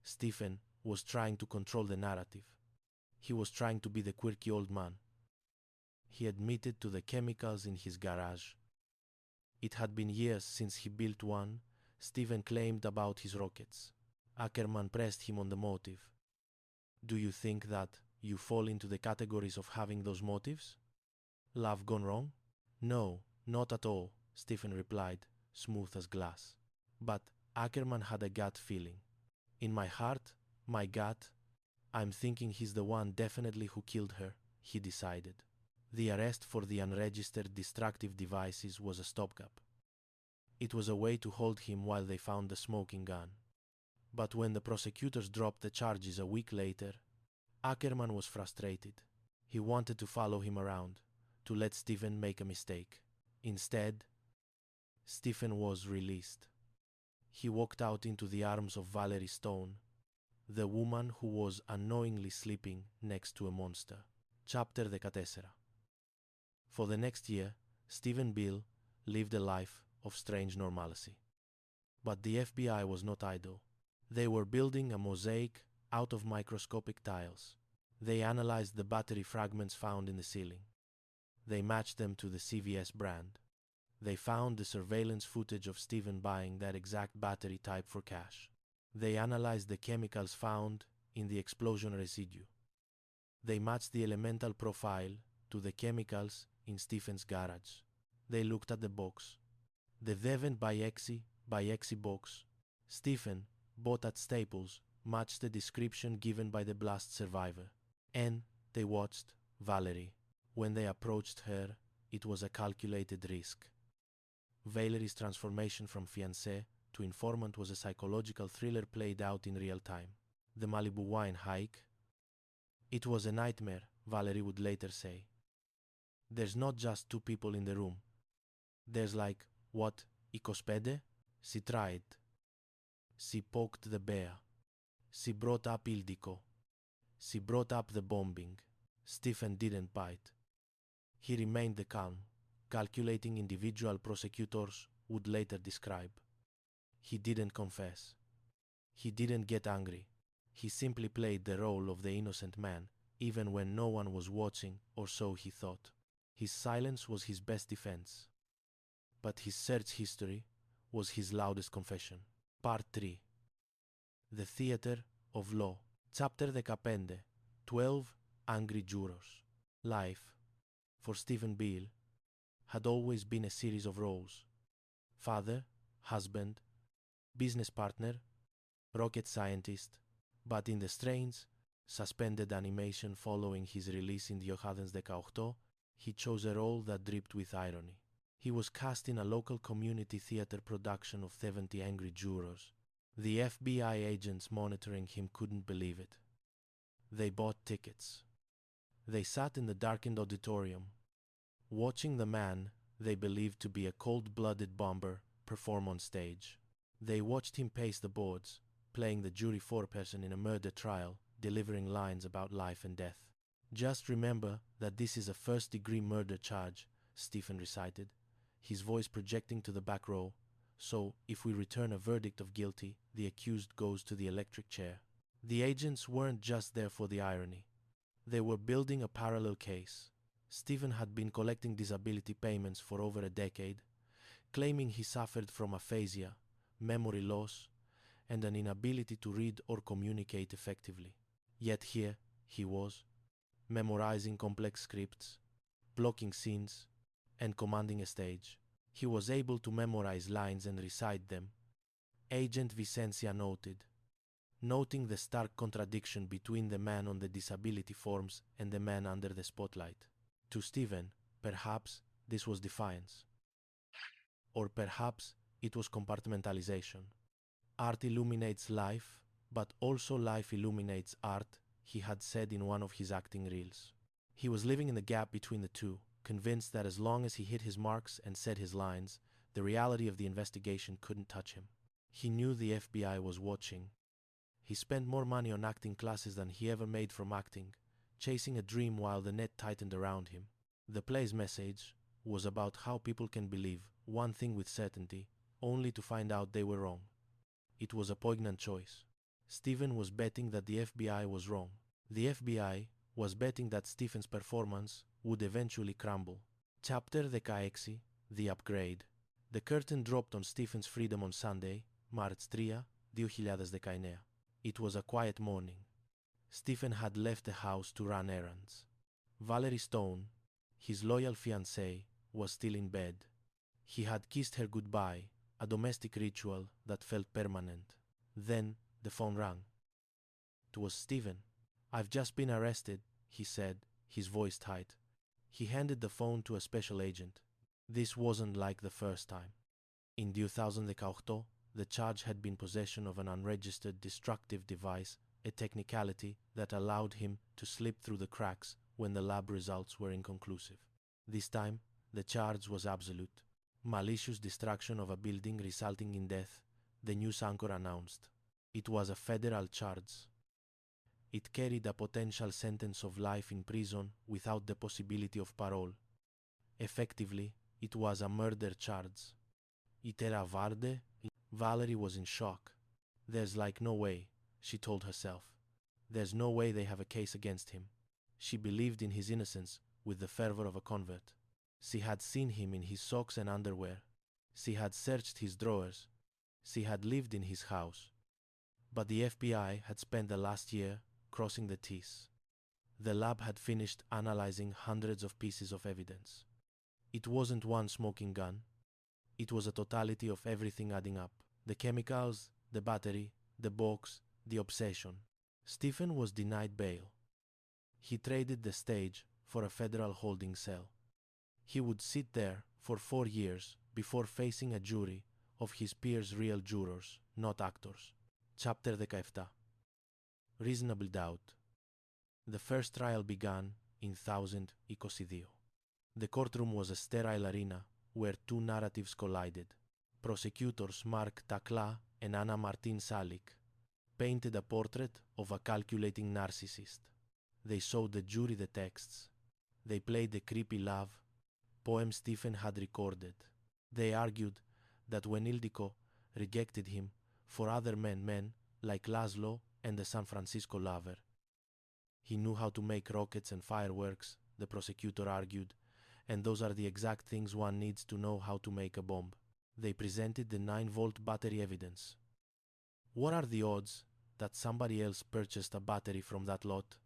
Stephen was trying to control the narrative. He was trying to be the quirky old man. He admitted to the chemicals in his garage. It had been years since he built one. Stephen claimed about his rockets. Ackerman pressed him on the motive. Do you think that you fall into the categories of having those motives? Love gone wrong? No, not at all, Stephen replied, smooth as glass. But Ackerman had a gut feeling. In my heart, my gut, I'm thinking he's the one definitely who killed her, he decided. The arrest for the unregistered destructive devices was a stopgap. It was a way to hold him while they found the smoking gun. But when the prosecutors dropped the charges a week later, Ackerman was frustrated. He wanted to follow him around, to let Stephen make a mistake. Instead, Stephen was released. He walked out into the arms of Valerie Stone, the woman who was unknowingly sleeping next to a monster. Chapter 14. For the next year, Stephen Beale lived a life of strange normalcy. But the FBI was not idle. They were building a mosaic out of microscopic tiles. They analyzed the battery fragments found in the ceiling. They matched them to the CVS brand. They found the surveillance footage of Stephen buying that exact battery type for cash. They analyzed the chemicals found in the explosion residue. They matched the elemental profile to the chemicals in Stephen's garage. They looked at the box. The Devon by Exi box Stephen bought at Staples matched the description given by the blast survivor. And they watched Valerie. When they approached her, it was a calculated risk. Valerie's transformation from fiancée to informant was a psychological thriller played out in real time. The Malibu wine hike. It was a nightmare, Valerie would later say. There's not just two people in the room. There's like, what, 25? She tried. She poked the bear. She brought up Ildiko. She brought up the bombing. Stephen didn't bite. He remained calm, calculating individual prosecutors would later describe. He didn't confess. He didn't get angry. He simply played the role of the innocent man, even when no one was watching, or so he thought. His silence was his best defense. But his search history was his loudest confession. Part 3. The Theater of Law. Chapter 15. 12 Angry Jurors. Life, for Stephen Beale, had always been a series of roles. Father, husband, business partner, rocket scientist, but in the strange, suspended animation following his release in Diogenes 18, he chose a role that dripped with irony. He was cast in a local community theater production of 70 Angry Jurors. The FBI agents monitoring him couldn't believe it. They bought tickets. They sat in the darkened auditorium, watching the man they believed to be a cold-blooded bomber perform on stage. They watched him pace the boards, playing the jury foreperson in a murder trial, delivering lines about life and death. Just remember that this is a first-degree murder charge, Stephen recited, his voice projecting to the back row. So, if we return a verdict of guilty, the accused goes to the electric chair. The agents weren't just there for the irony. They were building a parallel case. Stephen had been collecting disability payments for over a decade, claiming he suffered from aphasia, memory loss, and an inability to read or communicate effectively. Yet here he was, memorizing complex scripts, blocking scenes, and commanding a stage. He was able to memorize lines and recite them. Agent Vicencia noted, noting the stark contradiction between the man on the disability forms and the man under the spotlight. To Stephen, perhaps this was defiance. Or perhaps it was compartmentalization. Art illuminates life, but also life illuminates art, he had said in one of his acting reels. He was living in the gap between the two, convinced that as long as he hit his marks and said his lines, the reality of the investigation couldn't touch him. He knew the FBI was watching. He spent more money on acting classes than he ever made from acting, chasing a dream while the net tightened around him. The play's message was about how people can believe one thing with certainty, only to find out they were wrong. It was a poignant choice. Stephen was betting that the FBI was wrong. The FBI was betting that Stephen's performance would eventually crumble. Chapter 16. The Upgrade. The curtain dropped on Stephen's freedom on Sunday, March 3, 2019. It was a quiet morning. Stephen had left the house to run errands. Valerie Stone, his loyal fiancée, was still in bed. He had kissed her goodbye, a domestic ritual that felt permanent. Then the phone rang. It was Stephen. "I've just been arrested," he said, his voice tight. He handed the phone to a special agent. This wasn't like the first time. In 2018, the charge had been possession of an unregistered destructive device, a technicality that allowed him to slip through the cracks when the lab results were inconclusive. This time, the charge was absolute. Malicious destruction of a building resulting in death, the news anchor announced. It was a federal charge. It carried a potential sentence of life in prison without the possibility of parole. Effectively, it was a murder charge. It era Varde. Valerie was in shock. There's like no way, she told herself. There's no way they have a case against him. She believed in his innocence with the fervor of a convert. She had seen him in his socks and underwear. She had searched his drawers. She had lived in his house. But the FBI had spent the last year crossing the T's. The lab had finished analyzing hundreds of pieces of evidence. It wasn't one smoking gun. It was a totality of everything adding up. The chemicals, the battery, the box, the obsession. Stephen was denied bail. He traded the stage for a federal holding cell. He would sit there for 4 years before facing a jury of his peers' real jurors, not actors. Chapter 17. Reasonable doubt. The first trial began in 1022. The courtroom was a sterile arena where two narratives collided. Prosecutors Mark Takla and Anna Martin Salik painted a portrait of a calculating narcissist. They showed the jury the texts. They played the creepy love poem Stephen had recorded. They argued that when Ildiko rejected him for other men like Laszlo and the San Francisco lover, he knew how to make rockets and fireworks, the prosecutor argued, and those are the exact things one needs to know how to make a bomb. They presented the 9-volt battery evidence. What are the odds that somebody else purchased a battery from that lot?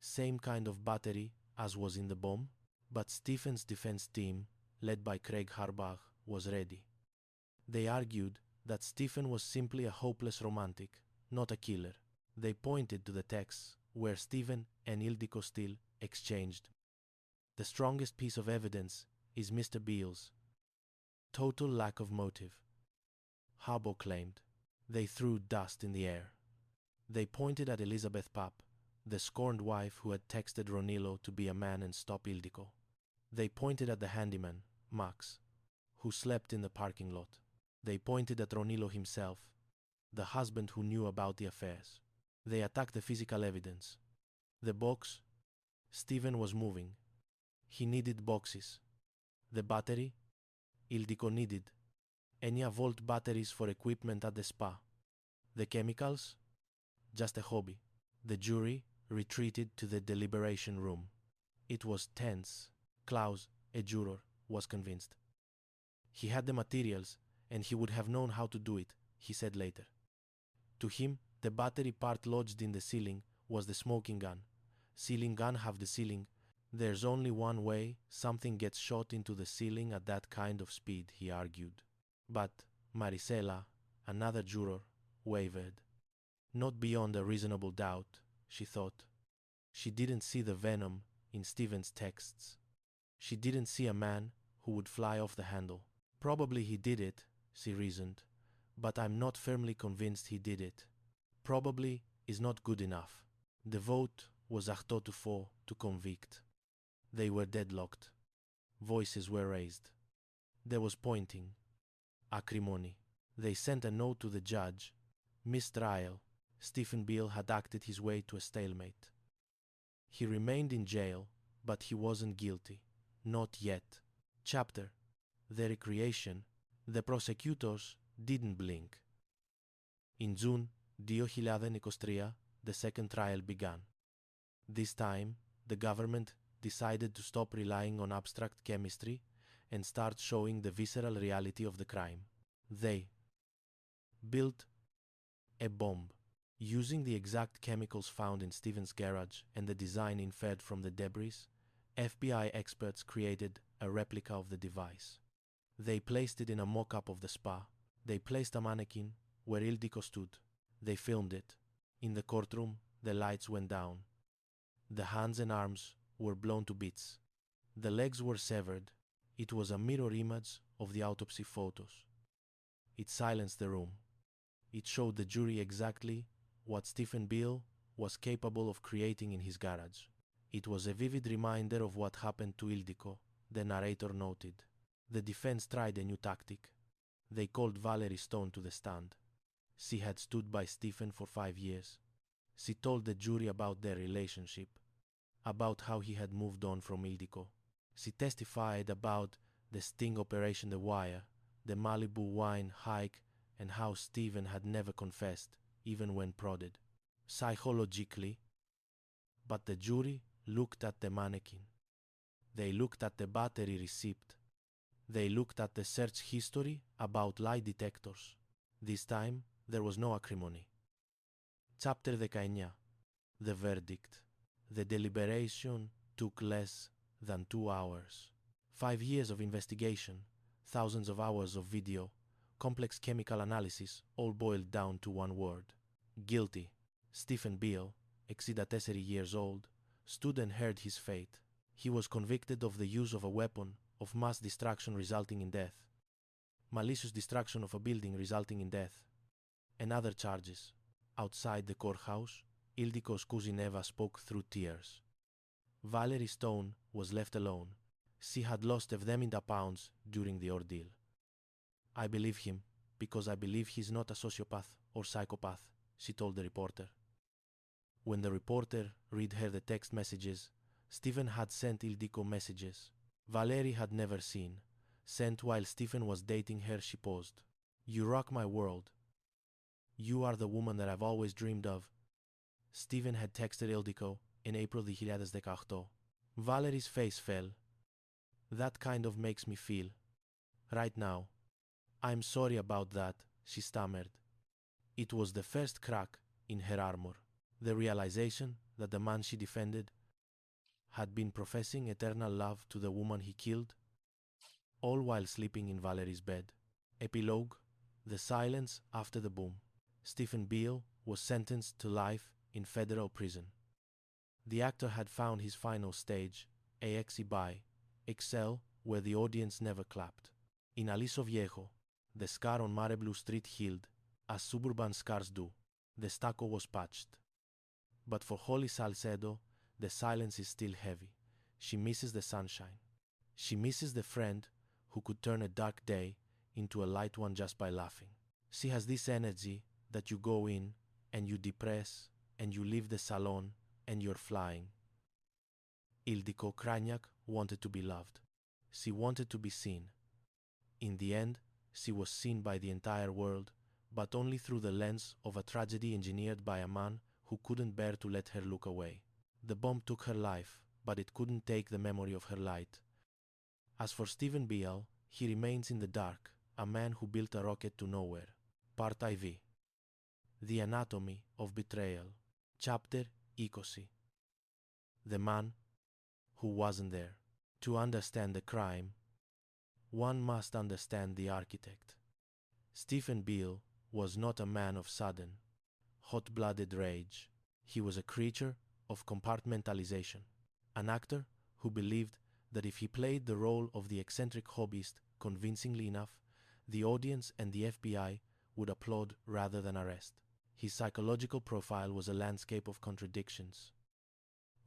Same kind of battery as was in the bomb? But Stephen's defense team, led by Craig Harbach, was ready. They argued that Stephen was simply a hopeless romantic, not a killer. They pointed to the texts where Stephen and Ildiko Steele exchanged. The strongest piece of evidence is Mr. Beale's total lack of motive. Harbaugh claimed. They threw dust in the air. They pointed at Elizabeth Papp, the scorned wife who had texted Ronillo to be a man and stop Ildiko. They pointed at the handyman, Max, who slept in the parking lot. They pointed at Ronillo himself, the husband who knew about the affairs. They attacked the physical evidence. The box, Stephen was moving. He needed boxes. The battery, Ildiko needed. Enya-volt batteries for equipment at the spa. The chemicals, just a hobby. The jury retreated to the deliberation room. It was tense. Klaus, a juror, was convinced. He had the materials, and he would have known how to do it, he said later. To him, the battery part lodged in the ceiling was the smoking gun. Ceiling gun have the ceiling. There's only one way something gets shot into the ceiling at that kind of speed, he argued. But Marisela, another juror, wavered. Not beyond a reasonable doubt, she thought. She didn't see the venom in Stephen's texts. She didn't see a man who would fly off the handle. Probably he did it, she reasoned, but I'm not firmly convinced he did it. Probably is not good enough. The vote was 8-4 to convict. They were deadlocked. Voices were raised. There was pointing. Acrimony. They sent a note to the judge. Mistrial. Stephen Beale had acted his way to a stalemate. He remained in jail, but he wasn't guilty. Not yet. Chapter. The recreation. The prosecutors didn't blink. In June 2023, the second trial began. This time, the government decided to stop relying on abstract chemistry and start showing the visceral reality of the crime. They built a bomb using the exact chemicals found in Stephen's garage and the design inferred from the debris. FBI experts created a replica of the device. They placed it in a mock-up of the spa. They placed a mannequin where Ildiko stood. They filmed it. In the courtroom, the lights went down. The hands and arms were blown to bits. The legs were severed. It was a mirror image of the autopsy photos. It silenced the room. It showed the jury exactly what Stephen Beale was capable of creating in his garage. It was a vivid reminder of what happened to Ildiko, the narrator noted. The defense tried a new tactic. They called Valerie Stone to the stand. She had stood by Stephen for 5 years. She told the jury about their relationship, about how he had moved on from Ildiko. She testified about the sting operation The Wire, the Malibu wine hike, and how Stephen had never confessed, even when prodded. Psychologically, but the jury looked at the mannequin. They looked at the battery receipt. They looked at the search history about lie detectors. This time, there was no acrimony. Chapter 19. The verdict. The deliberation took less than 2 hours. 5 years of investigation, thousands of hours of video, complex chemical analysis, all boiled down to one word. Guilty. Stephen Beale, 64 years old, stood and heard his fate. He was convicted of the use of a weapon of mass destruction resulting in death, malicious destruction of a building resulting in death, and other charges. Outside the courthouse, Ildiko's cousin Eva spoke through tears. Valerie Stone was left alone. She had lost 70 pounds during the ordeal. I believe him because I believe he's not a sociopath or psychopath, she told the reporter. When the reporter read her the text messages, Stephen had sent Ildiko messages. Valerie had never seen. Sent while Stephen was dating her, she paused. You rock my world. You are the woman that I've always dreamed of. Stephen had texted Ildiko in April 2018. Valerie's face fell. That kind of makes me feel. Right now. I'm sorry about that, she stammered. It was the first crack in her armor. The realization that the man she defended had been professing eternal love to the woman he killed, all while sleeping in Valerie's bed. Epilogue. The silence after the boom. Stephen Beale was sentenced to life in federal prison. The actor had found his final stage, AXE by Excel, where the audience never clapped. In Aliso Viejo, the scar on Mare Blue Street healed, as suburban scars do. The stucco was patched. But for Holly Salcedo, the silence is still heavy. She misses the sunshine. She misses the friend who could turn a dark day into a light one just by laughing. She has this energy that you go in and you depress and you leave the salon and you're flying. Ildiko Krajniak wanted to be loved. She wanted to be seen. In the end, she was seen by the entire world, but only through the lens of a tragedy engineered by a man who couldn't bear to let her look away. The bomb took her life, but it couldn't take the memory of her light. As for Stephen Beale, he remains in the dark, a man who built a rocket to nowhere. Part IV. The Anatomy of Betrayal. Chapter 20. The man who wasn't there. To understand the crime, one must understand the architect. Stephen Beale was not a man of sudden, hot-blooded rage. He was a creature of compartmentalization, an actor who believed that if he played the role of the eccentric hobbyist convincingly enough, the audience and the FBI would applaud rather than arrest. His psychological profile was a landscape of contradictions.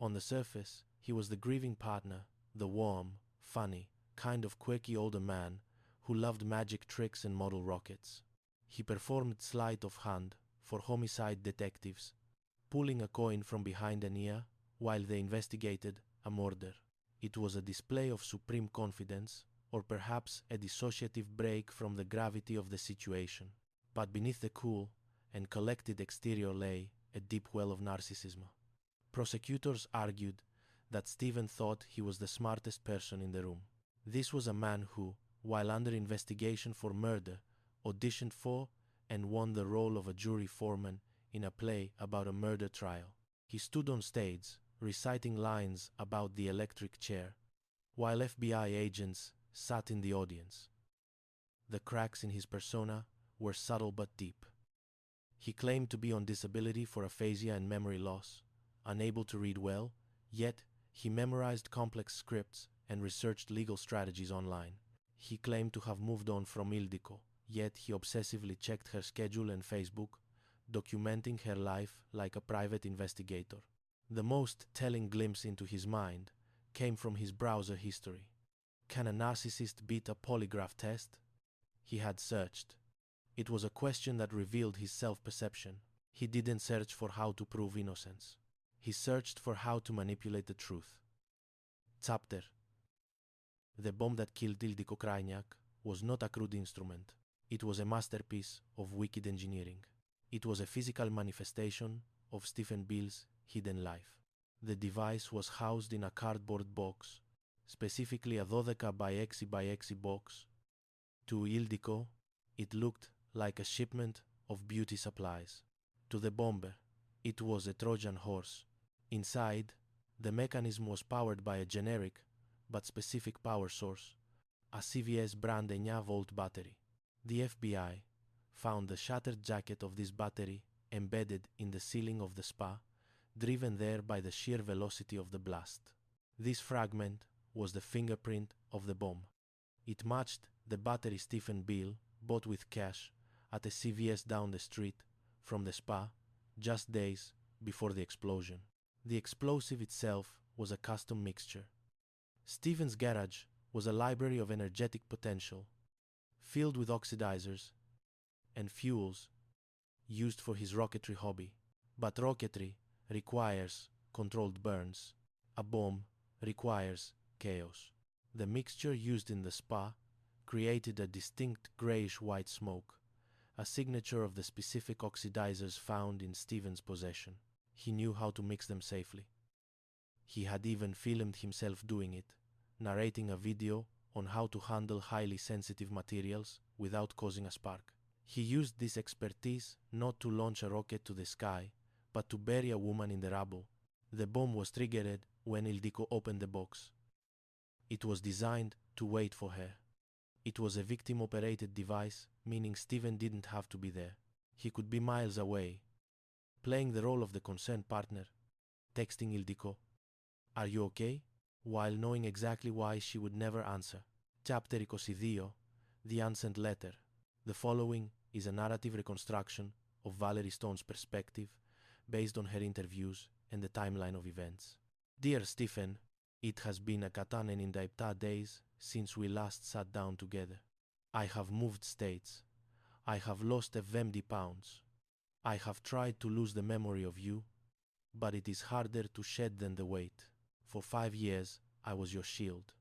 On the surface, he was the grieving partner, the warm, funny, kind of quirky older man who loved magic tricks and model rockets. He performed sleight of hand for homicide detectives, pulling a coin from behind an ear while they investigated a murder. It was a display of supreme confidence, or perhaps a dissociative break from the gravity of the situation. But beneath the cool and collected exterior lay a deep well of narcissism. Prosecutors argued that Stephen thought he was the smartest person in the room. This was a man who, while under investigation for murder, auditioned for and won the role of a jury foreman in a play about a murder trial. He stood on stage, reciting lines about the electric chair, while FBI agents sat in the audience. The cracks in his persona were subtle but deep. He claimed to be on disability for aphasia and memory loss, unable to read well, yet he memorized complex scripts and researched legal strategies online. He claimed to have moved on from Ildiko, yet he obsessively checked her schedule and Facebook, documenting her life like a private investigator. The most telling glimpse into his mind came from his browser history. Can a narcissist beat a polygraph test? He had searched. It was a question that revealed his self-perception. He didn't search for how to prove innocence. He searched for how to manipulate the truth. Chapter. The bomb that killed Ildiko Krajniak was not a crude instrument. It was a masterpiece of wicked engineering. It was a physical manifestation of Stephen Beale's hidden life. The device was housed in a cardboard box, specifically a 12 by 6 by 6 box. To Ildiko, it looked like a shipment of beauty supplies. To the bomber, it was a Trojan horse. Inside, the mechanism was powered by a generic but specific power source, a CVS brand 9-volt battery. The FBI found the shattered jacket of this battery embedded in the ceiling of the spa, driven there by the sheer velocity of the blast. This fragment was the fingerprint of the bomb. It matched the battery Stephen Bill bought with cash at a CVS down the street from the spa just days before the explosion. The explosive itself was a custom mixture. Stephen's garage was a library of energetic potential, filled with oxidizers and fuels used for his rocketry hobby. But rocketry requires controlled burns. A bomb requires chaos. The mixture used in the spa created a distinct grayish-white smoke, a signature of the specific oxidizers found in Stephen's possession. He knew how to mix them safely. He had even filmed himself doing it, narrating a video on how to handle highly sensitive materials without causing a spark. He used this expertise not to launch a rocket to the sky, but to bury a woman in the rubble. The bomb was triggered when Ildiko opened the box. It was designed to wait for her. It was a victim-operated device, meaning Stephen didn't have to be there. He could be miles away, playing the role of the concerned partner, texting Ildiko, "Are you okay?" while knowing exactly why she would never answer. Chapter 22, The Unsent Letter. The following is a narrative reconstruction of Valerie Stone's perspective based on her interviews and the timeline of events. Dear Stephen, it has been a 197 days since we last sat down together. I have moved states. I have lost 70 pounds. I have tried to lose the memory of you, but it is harder to shed than the weight. For 5 years, I was your shield.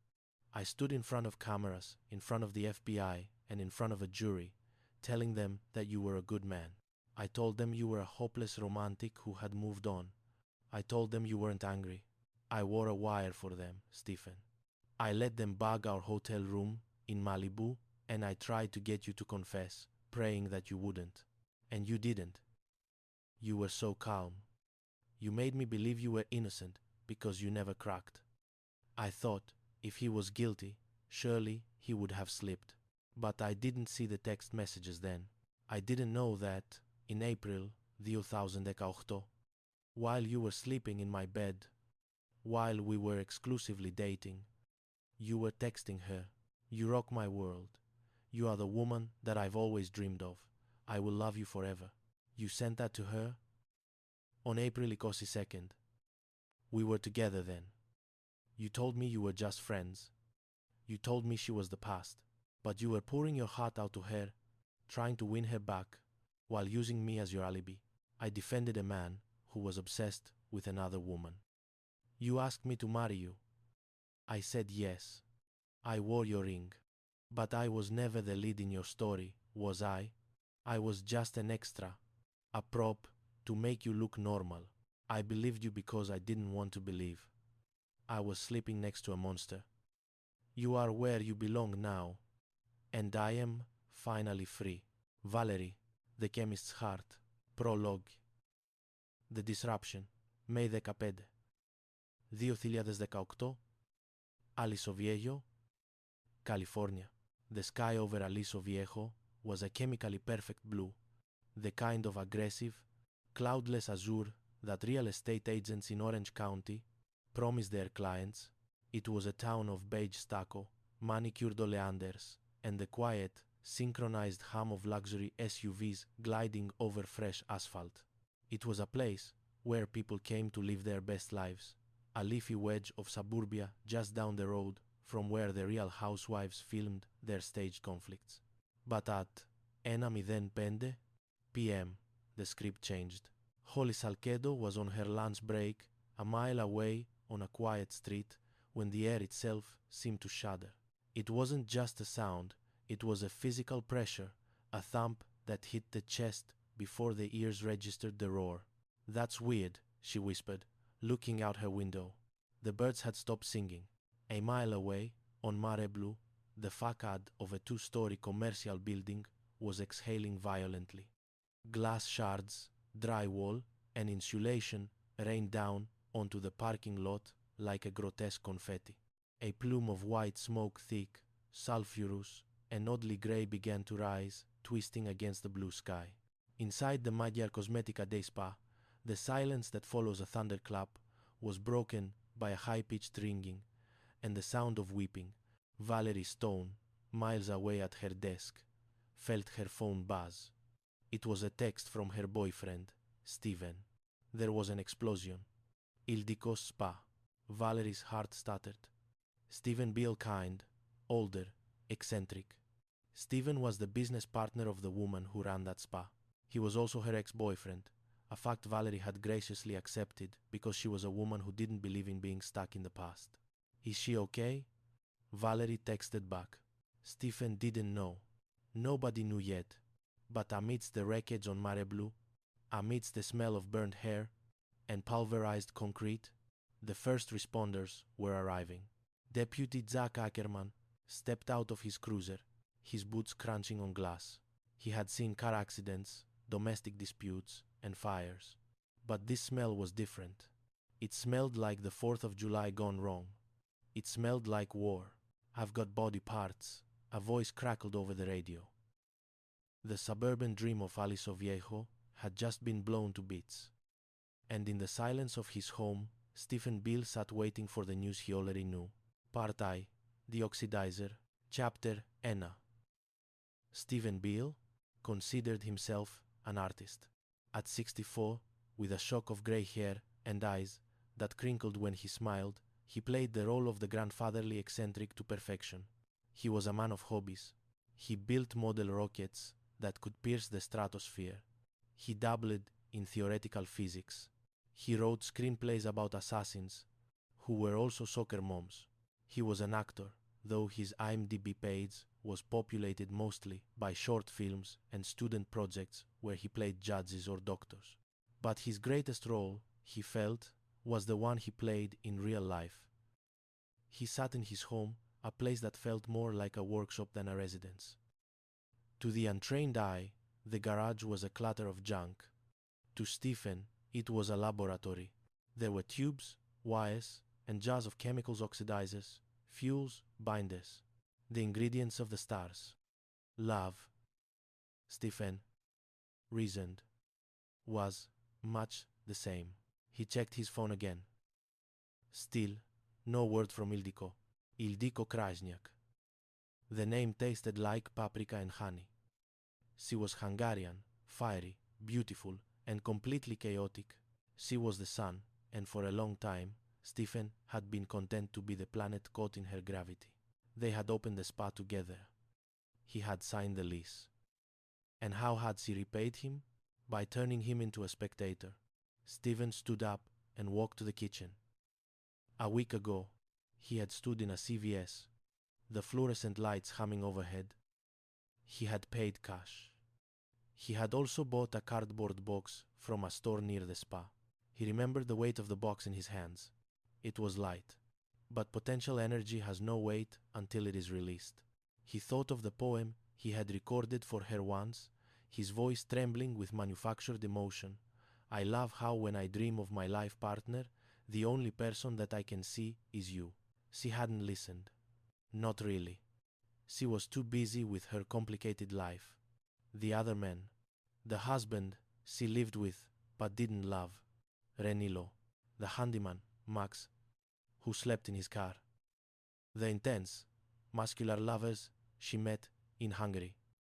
I stood in front of cameras, in front of the FBI, and in front of a jury, telling them that you were a good man. I told them you were a hopeless romantic who had moved on. I told them you weren't angry. I wore a wire for them, Stephen. I let them bug our hotel room in Malibu, and I tried to get you to confess, praying that you wouldn't. And you didn't. You were so calm. You made me believe you were innocent because you never cracked. I thought if he was guilty, surely he would have slipped. But I didn't see the text messages then. I didn't know that in April 2018, while you were sleeping in my bed, while we were exclusively dating, you were texting her. You rock my world. You are the woman that I've always dreamed of. I will love you forever. You sent that to her on April 22nd. We were together then. You told me you were just friends. You told me she was the past. But you were pouring your heart out to her, trying to win her back, while using me as your alibi. I defended a man who was obsessed with another woman. You asked me to marry you. I said yes. I wore your ring. But I was never the lead in your story, was I? I was just an extra, a prop to make you look normal. I believed you because I didn't want to believe. I was sleeping next to a monster. You are where you belong now, and I am finally free. Valerie, The Chemist's Heart, Prologue. The Disruption, May 15, 2018, Aliso Viejo, California. The sky over Aliso Viejo was a chemically perfect blue, the kind of aggressive, cloudless azure that real estate agents in Orange County promise their clients. It was a town of beige stucco, manicured oleanders, and the quiet, synchronized hum of luxury SUVs gliding over fresh asphalt. It was a place where people came to live their best lives, a leafy wedge of suburbia just down the road from where the Real Housewives filmed their staged conflicts. But at 1:05 p.m., the script changed. Holly Salcedo was on her lunch break, a mile away on a quiet street, when the air itself seemed to shudder. It wasn't just a sound, it was a physical pressure, a thump that hit the chest before the ears registered the roar. "That's weird," she whispered, looking out her window. The birds had stopped singing, A mile away, on Mare Blue, the facade of a two-story commercial building was exhaling violently. Glass shards, drywall, and insulation rained down onto the parking lot like a grotesque confetti. A plume of white smoke, thick, sulphurous, and oddly grey, began to rise, twisting against the blue sky. Inside the Magyar Cosmetica Day Spa, the silence that follows a thunderclap was broken by a high-pitched ringing and the sound of weeping. Valerie Stone, miles away at her desk, felt her phone buzz. It was a text from her boyfriend, Steven. There was an explosion. Ildiko's spa. Valerie's heart stuttered. Steven Beale, kind, older, eccentric. Steven was the business partner of the woman who ran that spa. He was also her ex-boyfriend, a fact Valerie had graciously accepted because she was a woman who didn't believe in being stuck in the past. Is she okay? Valerie texted back. Stephen didn't know. Nobody knew yet. But amidst the wreckage on Mare Blue, amidst the smell of burnt hair and pulverized concrete, the first responders were arriving. Deputy Zach Ackerman stepped out of his cruiser, his boots crunching on glass. He had seen car accidents, domestic disputes, and fires. But this smell was different. It smelled like the 4th of July gone wrong. It smelled like war. I've got body parts. A voice crackled over the radio. The suburban dream of Aliso Viejo had just been blown to bits. And in the silence of his home, Stephen Beale sat waiting for the news he already knew. Part I, The Oxidizer, Chapter Enna. Stephen Beale considered himself an artist. At 64, with a shock of grey hair and eyes that crinkled when he smiled, he played the role of the grandfatherly eccentric to perfection. He was a man of hobbies. He built model rockets that could pierce the stratosphere. He dabbled in theoretical physics. He wrote screenplays about assassins who were also soccer moms. He was an actor, though his IMDb page was populated mostly by short films and student projects where he played judges or doctors. But his greatest role, he felt, was the one he played in real life. He sat in his home, a place that felt more like a workshop than a residence. To the untrained eye, the garage was a clutter of junk. To Stephen, it was a laboratory. There were tubes, wires, and jars of chemicals, oxidizers, fuels, binders, the ingredients of the stars. Love, Stephen reasoned, was much the same. He checked his phone again. Still, no word from Ildiko. Ildiko Krajniak. The name tasted like paprika and honey. She was Hungarian, fiery, beautiful, and completely chaotic. She was the sun, and for a long time, Stephen had been content to be the planet caught in her gravity. They had opened the spa together. He had signed the lease. And how had she repaid him? By turning him into a spectator. Stephen stood up and walked to the kitchen. A week ago, he had stood in a CVS, the fluorescent lights humming overhead. He had paid cash. He had also bought a cardboard box from a store near the spa. He remembered the weight of the box in his hands. It was light, but potential energy has no weight until it is released. He thought of the poem he had recorded for her once, his voice trembling with manufactured emotion. I love how when I dream of my life partner, the only person that I can see is you. She hadn't listened. Not really. She was too busy with her complicated life. The other man, the husband she lived with but didn't love, Renilo, the handyman, Max, who slept in his car. The intense, muscular lovers she met in Hungary.